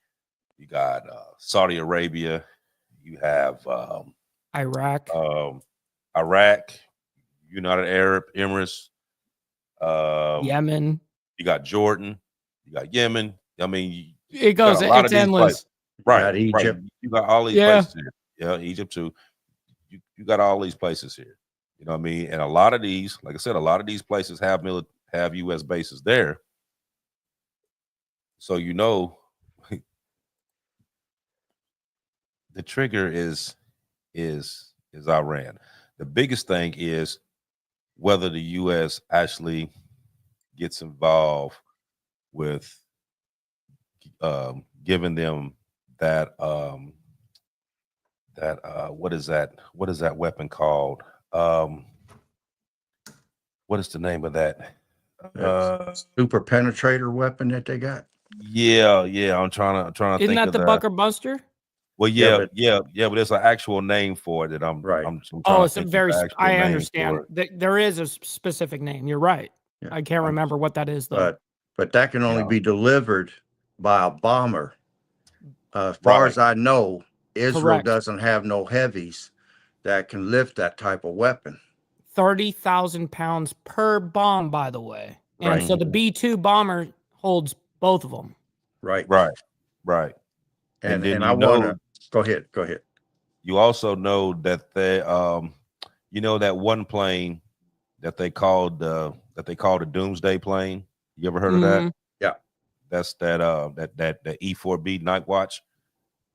you got Saudi Arabia, you have Iraq, United Arab Emirates, Yemen. You got Jordan, you got Yemen. I mean, It goes. It's endless. Right. Egypt. Right. You got all these places here. Yeah, Egypt too. You got all these places here. You know what I mean? And a lot of these, like I said, a lot of these places have U.S. bases there. So you know, the trigger is Iran. The biggest thing is whether the U.S. actually gets involved with giving them that what is that weapon called? What is the name of that? Super penetrator weapon that they got. Yeah. I'm trying to Isn't think that of the Bucker Buster? Well, yeah, but there's an actual name for it that I'm Right. I'm trying Oh, to it's a think of very. the actual I name understand. for it. There is a specific name. You're right. Yeah. I can't remember what that is though. But that can only be delivered by a bomber. As far Right. as I know, Israel Correct. doesn't have no heavies that can lift that type of weapon. 30,000 pounds per bomb, by the way. And Right. so the B-2 bomber holds both of them. Right. And And then I want to go ahead. You also know that they that one plane that they called the Doomsday plane. You ever heard of that? Yeah. That's that E-4B Night Watch.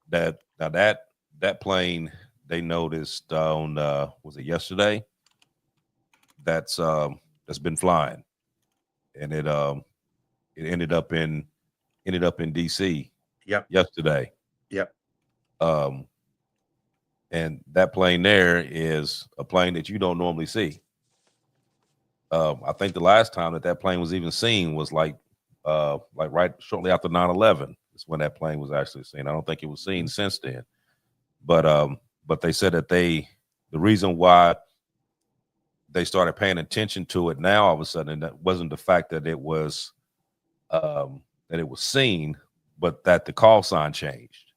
That plane they noticed on was it yesterday? That's been flying, and it ended up in DC. Yep. Yesterday. Yep. And that plane there is a plane that you don't normally see. I think the last time that plane was even seen was like right shortly after 9/11 is when that plane was actually seen. I don't think it was seen since then. But they said that the reason why they started paying attention to it now all of a sudden, that wasn't the fact that it was seen, but that the call sign changed.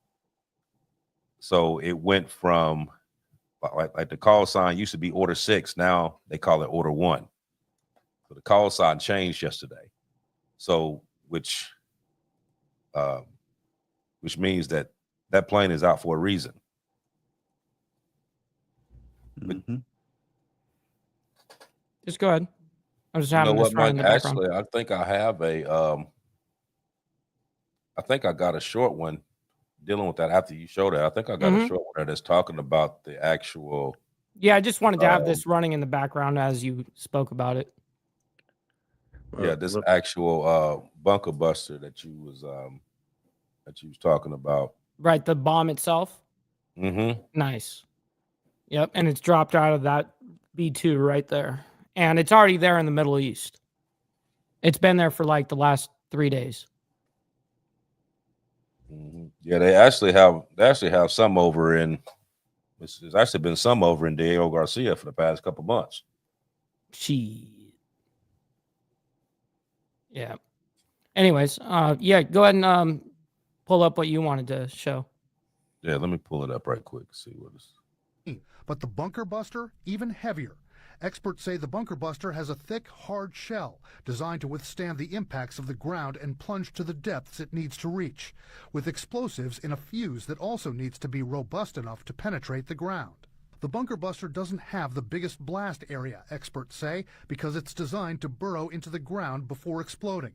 So it went from like the call sign used to be order 6. Now they call it order 1. So the call sign changed yesterday. So which means that plane is out for a reason. Mm-hmm. Just go ahead. I'm just having this running in the background. Actually, I think I have I think I got a short one dealing with that after you showed it. I think I got a short one that's talking about the actual. Yeah, I just wanted to have this running in the background as you spoke about it. This actual bunker buster that you was talking about. Right, the bomb itself. Mm-hmm. Nice. Yep, and it's dropped out of that B2 right there. And it's already there in the Middle East. It's been there for like the last 3 days. Yeah, they actually have some over in. There's actually been some over in Diego Garcia for the past couple months. Yeah. Anyways, yeah, go ahead and pull up what you wanted to show. Yeah, let me pull it up right quick. See what it's. But the bunker buster, even heavier. Experts say the bunker buster has a thick, hard shell designed to withstand the impacts of the ground and plunge to the depths it needs to reach, with explosives in a fuse that also needs to be robust enough to penetrate the ground. The bunker buster doesn't have the biggest blast area, experts say, because it's designed to burrow into the ground before exploding.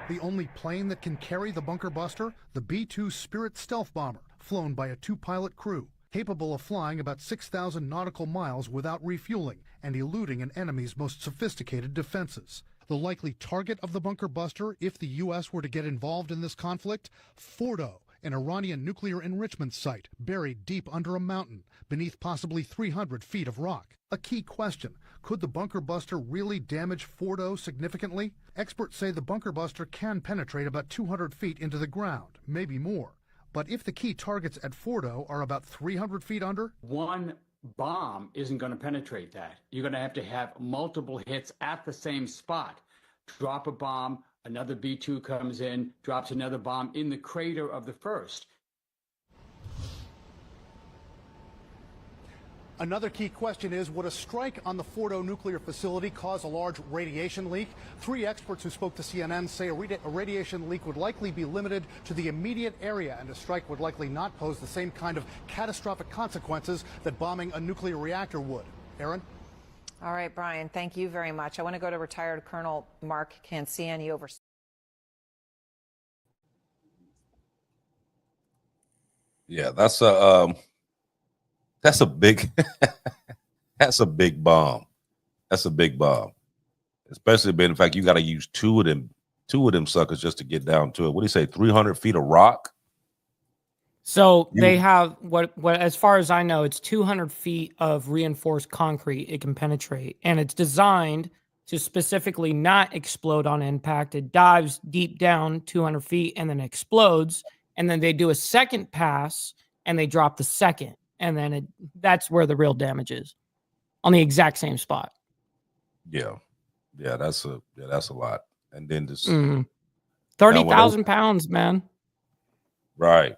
The only plane that can carry the bunker buster, the B-2 Spirit stealth bomber, flown by a 2-pilot crew, capable of flying about 6,000 nautical miles without refueling and eluding an enemy's most sophisticated defenses. The likely target of the bunker buster, if the U.S. were to get involved in this conflict, Fordo, an Iranian nuclear enrichment site buried deep under a mountain beneath possibly 300 feet of rock. A key question: could the bunker buster really damage Fordo significantly? Experts say the bunker buster can penetrate about 200 feet into the ground, maybe more. But if the key targets at Fordo are about 300 feet under, one bomb isn't going to penetrate that. You're going to have multiple hits at the same spot. Drop a bomb, another B-2 comes in, drops another bomb in the crater of the first. another key question is, would a strike on the Fordo nuclear facility cause a large radiation leak? 3 experts who spoke to CNN say a radiation leak would likely be limited to the immediate area, and a strike would likely not pose the same kind of catastrophic consequences that bombing a nuclear reactor would. Aaron? All right, Brian, thank you very much. I want to go to retired Colonel Mark Cancian. He oversees. Yeah, that's a big that's a big bomb. That's a big bomb. Especially being the fact you got to use two of them suckers just to get down to it. What do you say? 300 feet of rock? So they have what as far as I know, it's 200 feet of reinforced concrete it can penetrate, and it's designed to specifically not explode on impact. It dives deep down 200 feet and then explodes, and then they do a second pass and they drop the second, and then that's where the real damage is, on the exact same spot. Yeah, that's a lot. And then this 30,000 pounds, man. Right.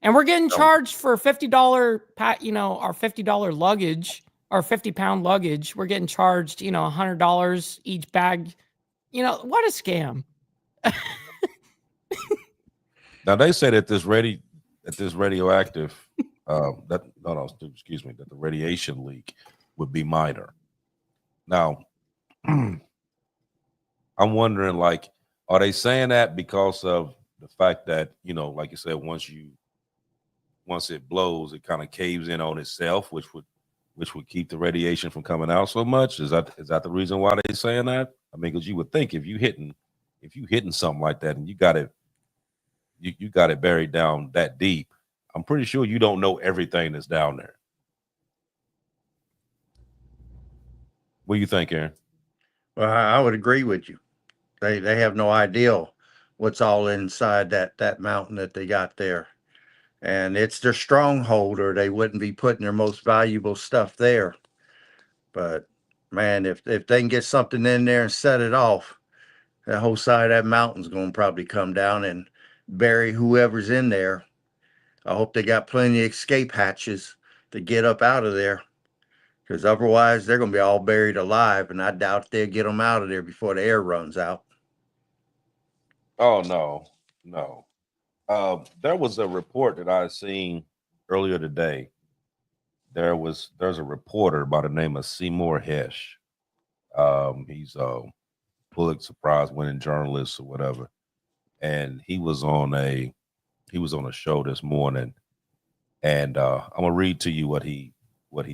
And we're getting charged for $50, our $50 luggage, our 50-pound luggage. We're getting charged, $100 each bag. What a scam. Now they say that this radioactive, that the radiation leak would be minor. Now, I'm wondering, are they saying that because of the fact that, like you said, once it blows, it kind of caves in on itself, which would keep the radiation from coming out so much? Is that the reason why they're saying that? I mean, because you would think if you hitting something like that and you got it buried down that deep, I'm pretty sure you don't know everything that's down there. What do you think, Aaron? Well, I would agree with you. They have no idea what's all inside that mountain that they got there. And it's their stronghold, or they wouldn't be putting their most valuable stuff there. But man, if they can get something in there and set it off, that whole side of that mountain's going to probably come down and bury whoever's in there. I hope they got plenty of escape hatches to get up out of there, because otherwise they're going to be all buried alive, and I doubt they'll get them out of there before the air runs out. Oh, no. There was a report that I seen earlier today. There's a reporter by the name of Seymour Hesh. He's a Pulitzer Prize winning journalist or whatever, and he was on a show this morning, and I'm gonna read to you what he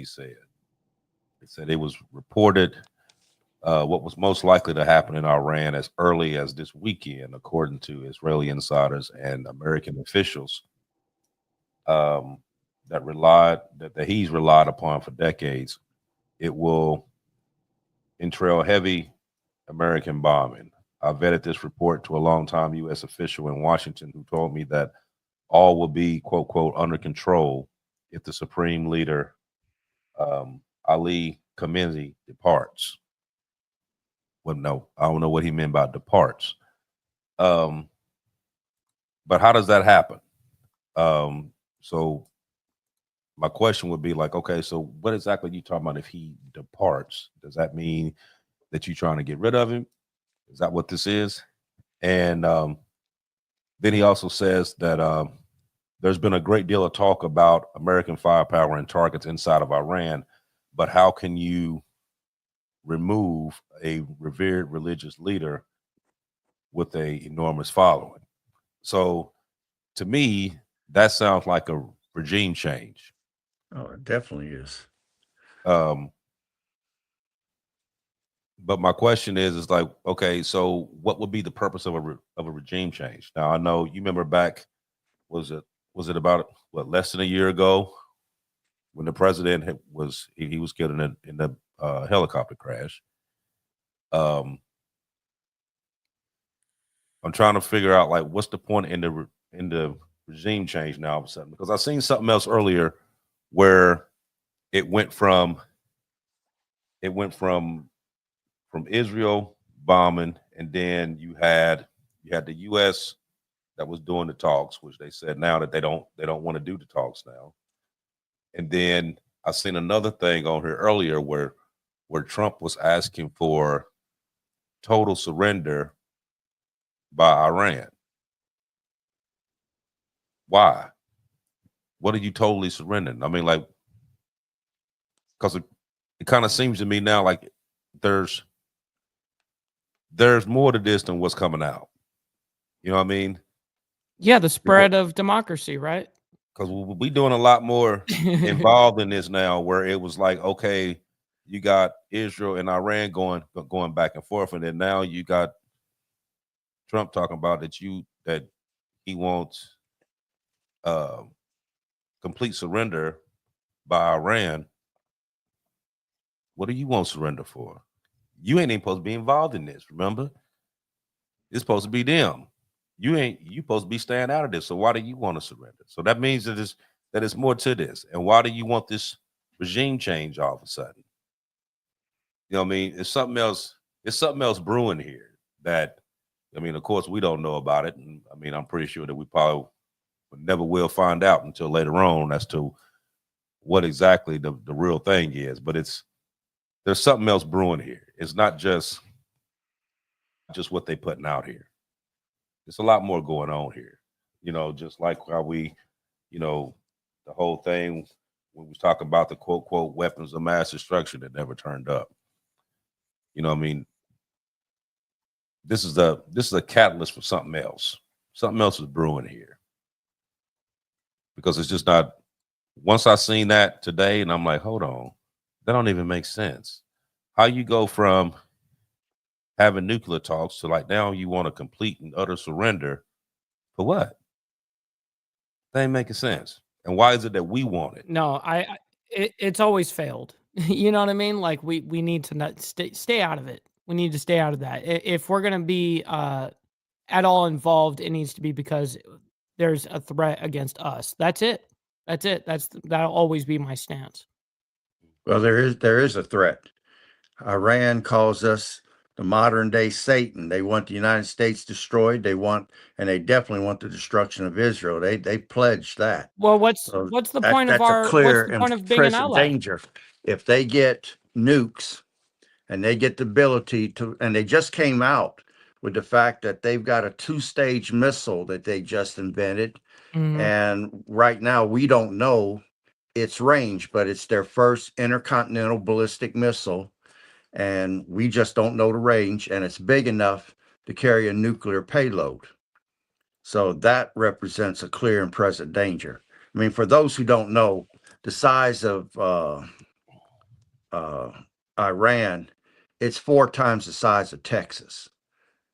said. He said it was reported what was most likely to happen in Iran as early as this weekend, according to Israeli insiders and American officials. that he's relied upon for decades, it will entail heavy American bombing. I vetted this report to a longtime U.S. official in Washington who told me that all will be, quote, quote, under control if the supreme leader, Ali Khamenei, departs. Well, no, I don't know what he meant by departs. But how does that happen? So my question would be like, okay, so what exactly are you talking about if he departs? Does that mean that you're trying to get rid of him? Is that what this is? And then he also says that there's been a great deal of talk about American firepower and targets inside of Iran, but how can you remove a revered religious leader with a enormous following? So to me, that sounds like a regime change. Oh, it definitely is. But my question is like, okay, so what would be the purpose of a regime change? Now I know you remember back, was it about less than a year ago when the president was killed in the helicopter crash. I'm trying to figure out like what's the point in the regime change now all of a sudden, because I've seen something else earlier where it went from Israel bombing, and then you had the U.S. that was doing the talks, which they said now that they don't want to do the talks now. And then I seen another thing on here earlier where Trump was asking for total surrender by Iran. Why? What are you totally surrendering? I mean, like, because it kind of seems to me now like there's more to this than what's coming out. You know what I mean? Yeah, the spread of democracy, right? Because we're doing a lot more involved in this now, where it was like, okay, you got Israel and Iran going back and forth, and then now you got Trump talking about that he wants complete surrender by Iran. What do you want surrender for? You ain't even supposed to be involved in this. Remember, it's supposed to be them. You supposed to be staying out of this. So why do you want to surrender? So that means that it's more to this. And why do you want this regime change all of a sudden? You know what I mean? It's something else brewing here that, I mean, of course, we don't know about it. And I mean, I'm pretty sure that we probably never will find out until later on as to what exactly the real thing is. But there's something else brewing here. It's not just what they putting out here. It's a lot more going on here. You know, just like how we, you know, the whole thing when we was talking about the quote, quote, weapons of mass destruction that never turned up. You know what I mean? This is a catalyst for something else. Something else is brewing here. Because it's just not, once I seen that today and I'm like, hold on, that don't even make sense. How you go from having nuclear talks to like now you want a complete and utter surrender for what? That ain't making sense. And why is it that we want it? No, it's always failed. You know what I mean? Like we need to not stay out of it. We need to stay out of that. If we're gonna be at all involved, it needs to be because there's a threat against us. That's it. That'll always be my stance. Well, there is a threat. Iran calls us the modern day Satan. They want the United States destroyed. And they definitely want the destruction of Israel. They pledged that. Well, what's So the point that's of a our clear what's the point and of being an present ally? danger. If they get nukes and they get the ability to, and they just came out with the fact that they've got a 2-stage missile that they just invented. Mhm. And right now we don't know its range, but it's their first intercontinental ballistic missile. And we just don't know the range, and it's big enough to carry a nuclear payload. So that represents a clear and present danger. I mean, for those who don't know, the size of Iran, it's 4 times the size of Texas.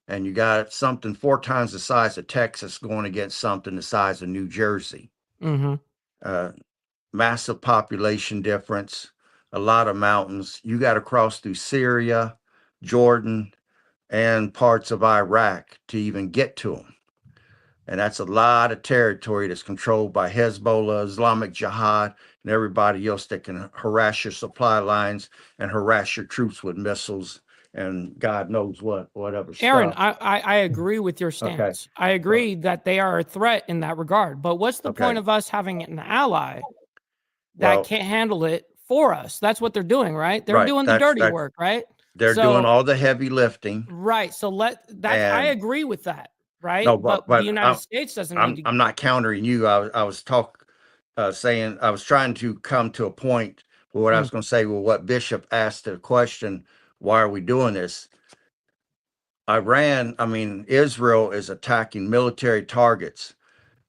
And you got something 4 times the size of Texas going against something the size of New Jersey. Mhm. I massive population difference, a lot of mountains. You got to cross through Syria, Jordan, and parts of Iraq to even get to them. And that's a lot of territory that's controlled by Hezbollah, Islamic Jihad, and everybody else that can harass your supply lines and harass your troops with missiles and God knows whatever Aaron, stuff. I agree with your Okay. stance. I agree that they are a threat in that regard. But what's the point Okay. of us having an ally that Well, can't handle it for us? That's what they're doing, right? They're right. doing the dirty work, right? They're doing all the heavy lifting. Right. So I And agree with that, right? no, But the United States doesn't need to. I'm not countering you. I was saying I was trying to come to a point where what I was going to say. Well, what Bishop asked the question, why are we doing this? Israel is attacking military targets.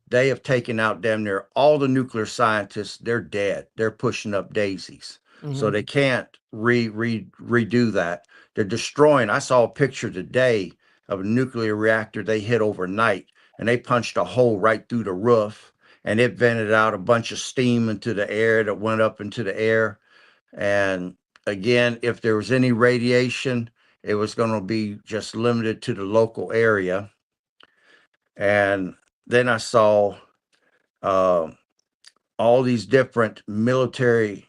They have taken out damn near all the nuclear scientists. They're dead. They're pushing up daisies. So they can't redo that. They're destroying. I saw a picture today of a nuclear reactor they hit overnight, and they punched a hole right through the roof, and it vented out a bunch of steam into the air that went up into the air. And again, if there was any radiation, it was going to be just limited to the local area. And then I saw all these different military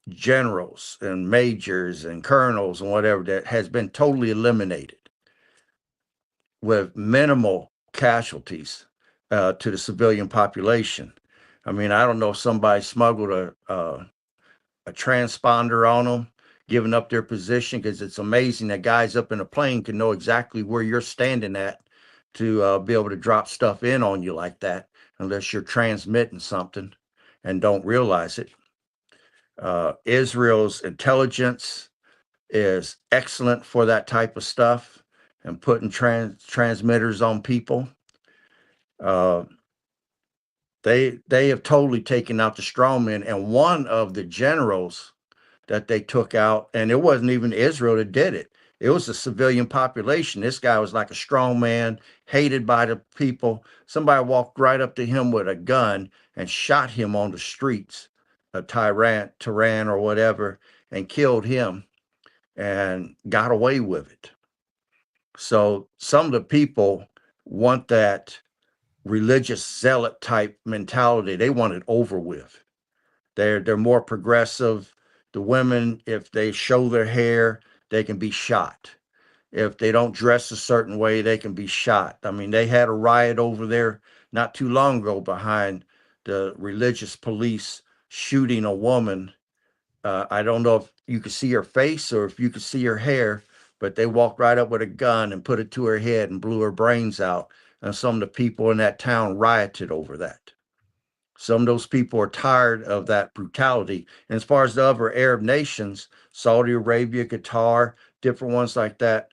generals and majors and colonels and whatever that has been totally eliminated with minimal casualties to the civilian population. I mean, I don't know if somebody smuggled a transponder on them, giving up their position, because it's amazing that guys up in a plane can know exactly where you're standing at to be able to drop stuff in on you like that, unless you're transmitting something and don't realize it. Israel's intelligence is excellent for that type of stuff and putting transmitters on people. They have totally taken out the strongmen, and one of the generals that they took out, and it wasn't even Israel that did it. It was the civilian population. This guy was like a strong man, hated by the people. Somebody walked right up to him with a gun and shot him on the streets, a Tehran or whatever, and killed him and got away with it. So some of the people want that religious zealot type mentality. They want it over with. They're more progressive. The women, if they show their hair, they can be shot. If they don't dress a certain way, they can be shot. I mean, they had a riot over there not too long ago behind the religious police shooting a woman. I don't know if you could see her face or if you could see her hair, but they walked right up with a gun and put it to her head and blew her brains out. And some of the people in that town rioted over that. Some of those people are tired of that brutality. And as far as the other Arab nations, Saudi Arabia, Qatar, different ones like that,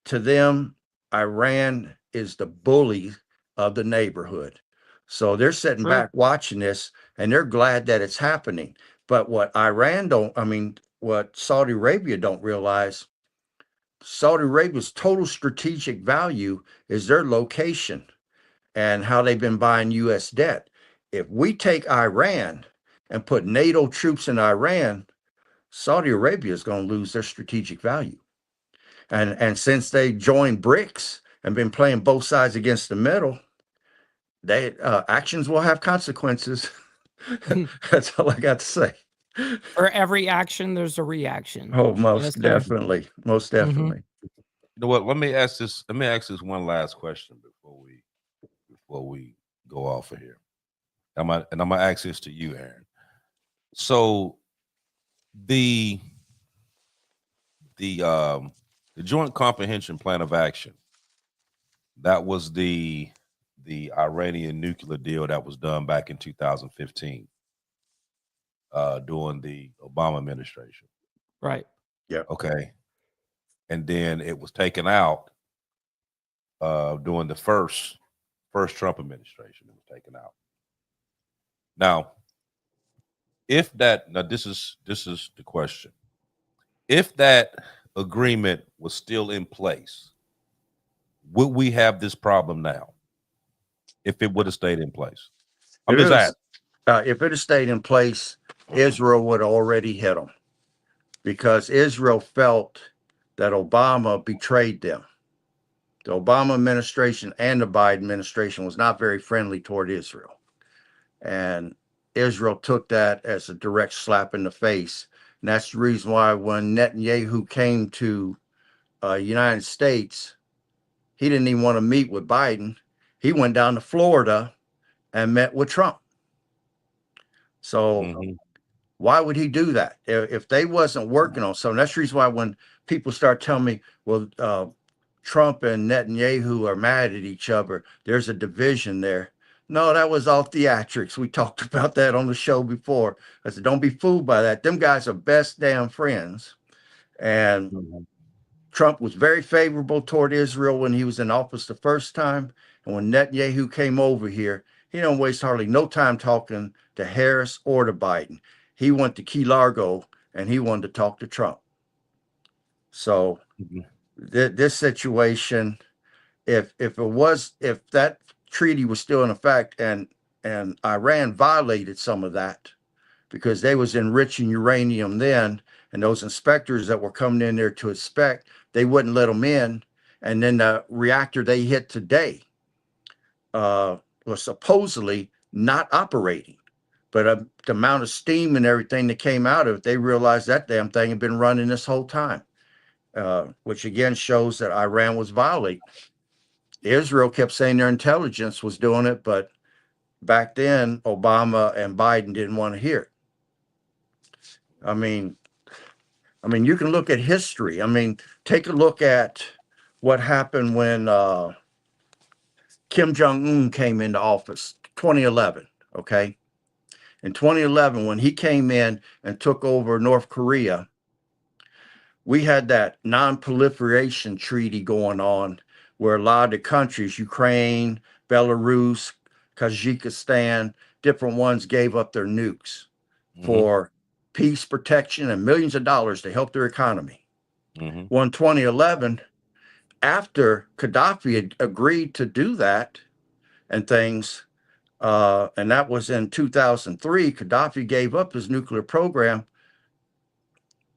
to them, Iran is the bully of the neighborhood. So they're sitting back watching this and they're glad that it's happening. But what what Saudi Arabia don't realize, Saudi Arabia's total strategic value is their location and how they've been buying U.S. debt. If we take Iran and put NATO troops in Iran, Saudi Arabia is going to lose their strategic value. And since they joined BRICS and been playing both sides against the middle, they actions will have consequences. That's all I got to say. For every action, there's a reaction. Oh, most definitely. Most definitely. You know what? Let me ask this one last question before we go off of here. I'm gonna ask this to you, Aaron. So the Joint Comprehensive Plan of Action, that was the Iranian nuclear deal that was done back in 2015 during the Obama administration. Right. Yeah. Okay. And then it was taken out during the first Trump administration. It was taken out. Now, this is the question. If that agreement was still in place, would we have this problem now? If it would have stayed in place? I'm just asking. If it had stayed in place, Israel would have already hit them, because Israel felt that Obama betrayed them. The Obama administration and the Biden administration was not very friendly toward Israel. And Israel took that as a direct slap in the face. And that's the reason why when Netanyahu came to United States, he didn't even want to meet with Biden. He went down to Florida and met with Trump. So why would he do that? If they wasn't working on something? That's the reason why when people start telling me, well, Trump and Netanyahu are mad at each other, there's a division there. No, that was all theatrics. We talked about that on the show before. I said, don't be fooled by that. Them guys are best damn friends. And Trump was very favorable toward Israel when he was in office the first time. And when Netanyahu came over here, he don't waste hardly no time talking to Harris or to Biden. He went to Key Largo and he wanted to talk to Trump. So this situation, if that treaty was still in effect and Iran violated some of that because they was enriching uranium then, and those inspectors that were coming in there to inspect, they wouldn't let them in. And then the reactor they hit today was supposedly not operating. But the amount of steam and everything that came out of it, they realized that damn thing had been running this whole time, which again shows that Iran was violating. Israel kept saying their intelligence was doing it, but back then, Obama and Biden didn't want to hear it. I mean, you can look at history. I mean, take a look at what happened when Kim Jong-un came into office, 2011, okay? In 2011, when he came in and took over North Korea, we had that non-proliferation treaty going on where a lot of the countries, Ukraine, Belarus, Kazakhstan, different ones gave up their nukes for peace, protection, and millions of dollars to help their economy. Well, in 2011, after Gaddafi had agreed to do that and things, and that was in 2003, Gaddafi gave up his nuclear program.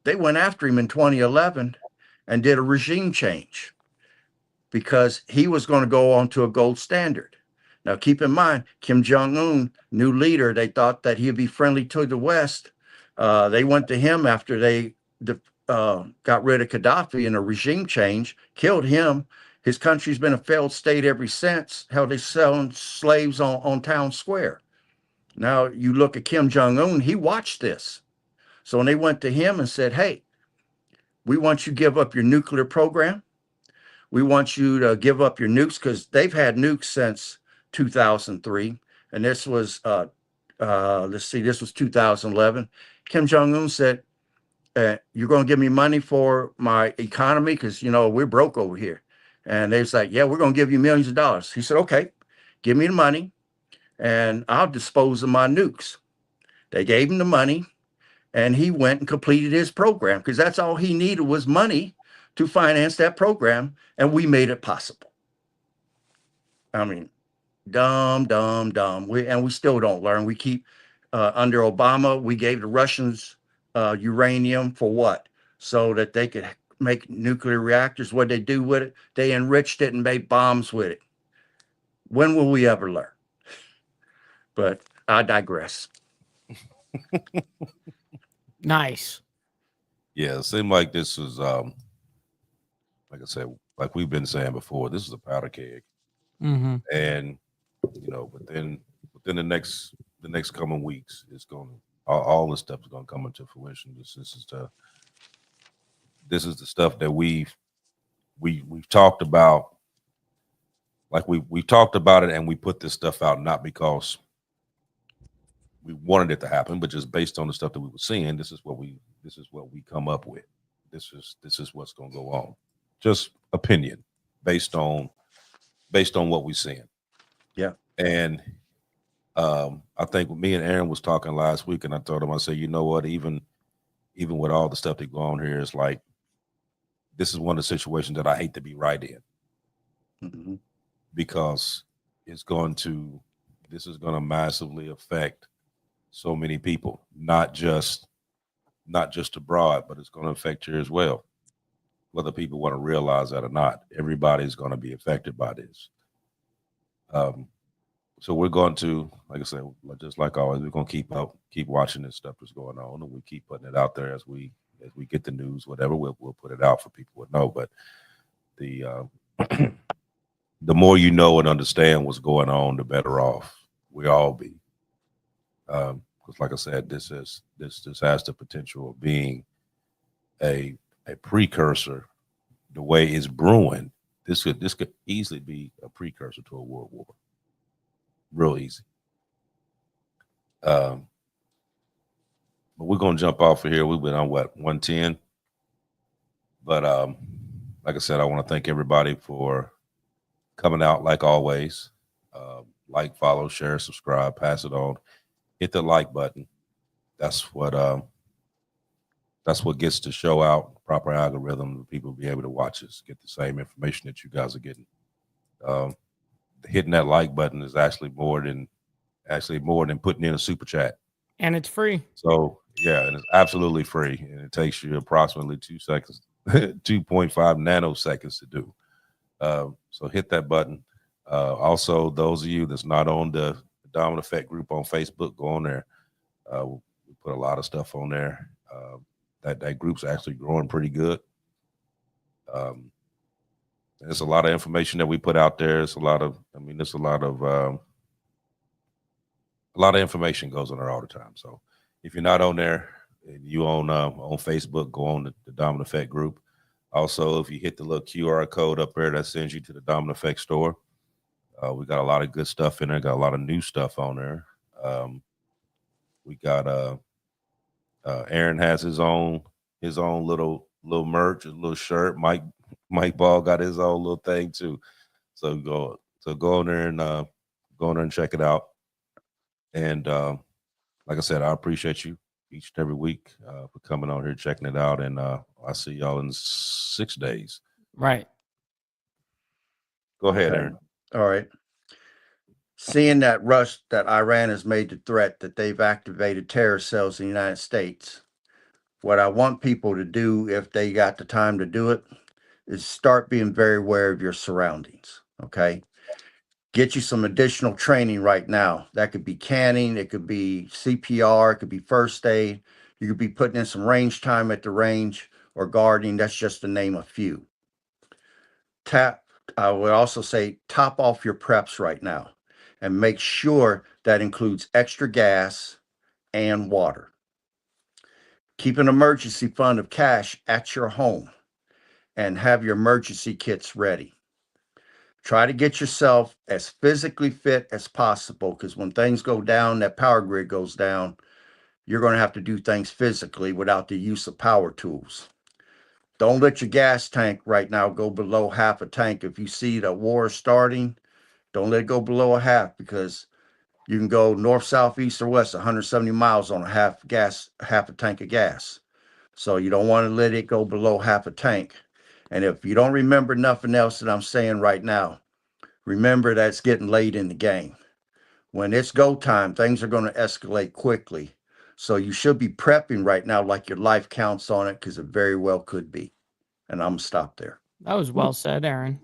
They went after him in 2011 and did a regime change because he was going to go on to a gold standard. Now, keep in mind, Kim Jong-un, new leader, they thought that he'd be friendly to the West. They went to him after they got rid of Gaddafi in a regime change, killed him. His country's been a failed state ever since. How they selling slaves on town square. Now, you look at Kim Jong-un, he watched this. So when they went to him and said, hey, we want you to give up your nuclear program. We want you to give up your nukes, because they've had nukes since 2003. And this was, this was 2011. Kim Jong-un said, you're going to give me money for my economy? Because, we're broke over here. And they was like, yeah, we're going to give you millions of dollars. He said, okay, give me the money and I'll dispose of my nukes. They gave him the money. And he went and completed his program because that's all he needed was money to finance that program. And we made it possible. I mean, dumb. We still don't learn. We keep, under Obama, we gave the Russians uranium for what? So that they could make nuclear reactors. What they do with it? They enriched it and made bombs with it. When will we ever learn? But I digress. Nice. Yeah, it seemed like this was, like I said, like we've been saying before, this is a powder keg. And within the next coming weeks, it's going all this stuff is going to come into fruition. This is the stuff that we've talked about. Like we talked about it, and we put this stuff out not because we wanted it to happen, but just based on the stuff that we were seeing. This is what we come up with. This is what's going to go on. Just opinion based on what we're seeing. Yeah. And I think me and Aaron was talking last week, and I told him, I said, you know what, even with all the stuff that go on here, it's like this is one of the situations that I hate to be right in, because this is going to massively affect so many people, not just abroad, but it's going to affect here as well. Whether people want to realize that or not, everybody's going to be affected by this. So we're going to, like I said, just like always, we're going to keep watching this stuff that's going on, and we keep putting it out there as we get the news, whatever. We'll put it out for people to know. But the the more you know and understand what's going on, the better off we all be. Because, like I said, this has the potential of being a precursor. The way it's brewing, this could easily be a precursor to a world war. Real easy. But we're gonna jump off of here. We've been on 110. But like I said, I want to thank everybody for coming out like always. Like, follow, share, subscribe, pass it on. Hit the like button. That's what gets the show out. Proper algorithm. People will be able to watch us, get the same information that you guys are getting. Hitting that like button is actually more than putting in a super chat. And it's free. So yeah, and it's absolutely free. And it takes you approximately 2 seconds, 2.5 nanoseconds to do. So hit that button. Also, those of you that's not on the Dominant Effect group on Facebook, go on there. We put a lot of stuff on there. That group's actually growing pretty good. There's a lot of information that we put out there. There's a lot of information goes on there all the time. So if you're not on there and you on Facebook, go on the Dominant Effect group. Also, if you hit the little QR code up there, that sends you to the Dominant Effect store. We got a lot of good stuff in there. Got a lot of new stuff on there. We got Aaron has his own little merch, a little shirt. Mike Ball got his own little thing too. So go on there and check it out. And like I said, I appreciate you each and every week for coming on here, checking it out. And I'll see y'all in 6 days. Right. Go ahead, Aaron. All right. Seeing that rush that Iran has made the threat that they've activated terror cells in the United States, what I want people to do, if they got the time to do it, is start being very aware of your surroundings. Okay. Get you some additional training right now. That could be canning, it could be CPR, it could be first aid. You could be putting in some range time at the range or guarding. That's just to name a few. I would also say top off your preps right now and make sure that includes extra gas and water. Keep an emergency fund of cash at your home and have your emergency kits ready. Try to get yourself as physically fit as possible, because when things go down, that power grid goes down, you're going to have to do things physically without the use of power tools. Don't let your gas tank right now go below half a tank. If you see the war starting, don't let it go below a half, because you can go north, south, east, or west 170 miles on a half a tank of gas. So you don't want to let it go below half a tank. And if you don't remember nothing else that I'm saying right now, remember that it's getting late in the game. When it's go time, things are going to escalate quickly. So you should be prepping right now like your life counts on it, because it very well could be. And I'm going to stop there. That was well said, Aaron.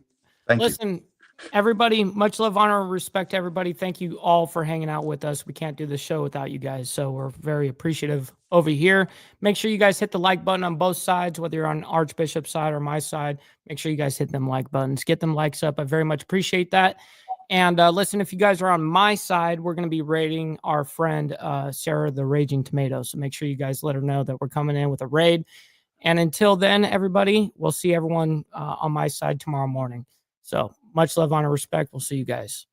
Thank you. Listen, everybody, much love, honor, and respect to everybody. Thank you all for hanging out with us. We can't do this show without you guys, so we're very appreciative over here. Make sure you guys hit the like button on both sides, whether you're on Archbishop's side or my side. Make sure you guys hit them like buttons. Get them likes up. I very much appreciate that. And listen, if you guys are on my side, we're going to be raiding our friend Sarah the Raging Tomato. So make sure you guys let her know that we're coming in with a raid. And until then, everybody, we'll see everyone on my side tomorrow morning. So much love, honor, respect. We'll see you guys.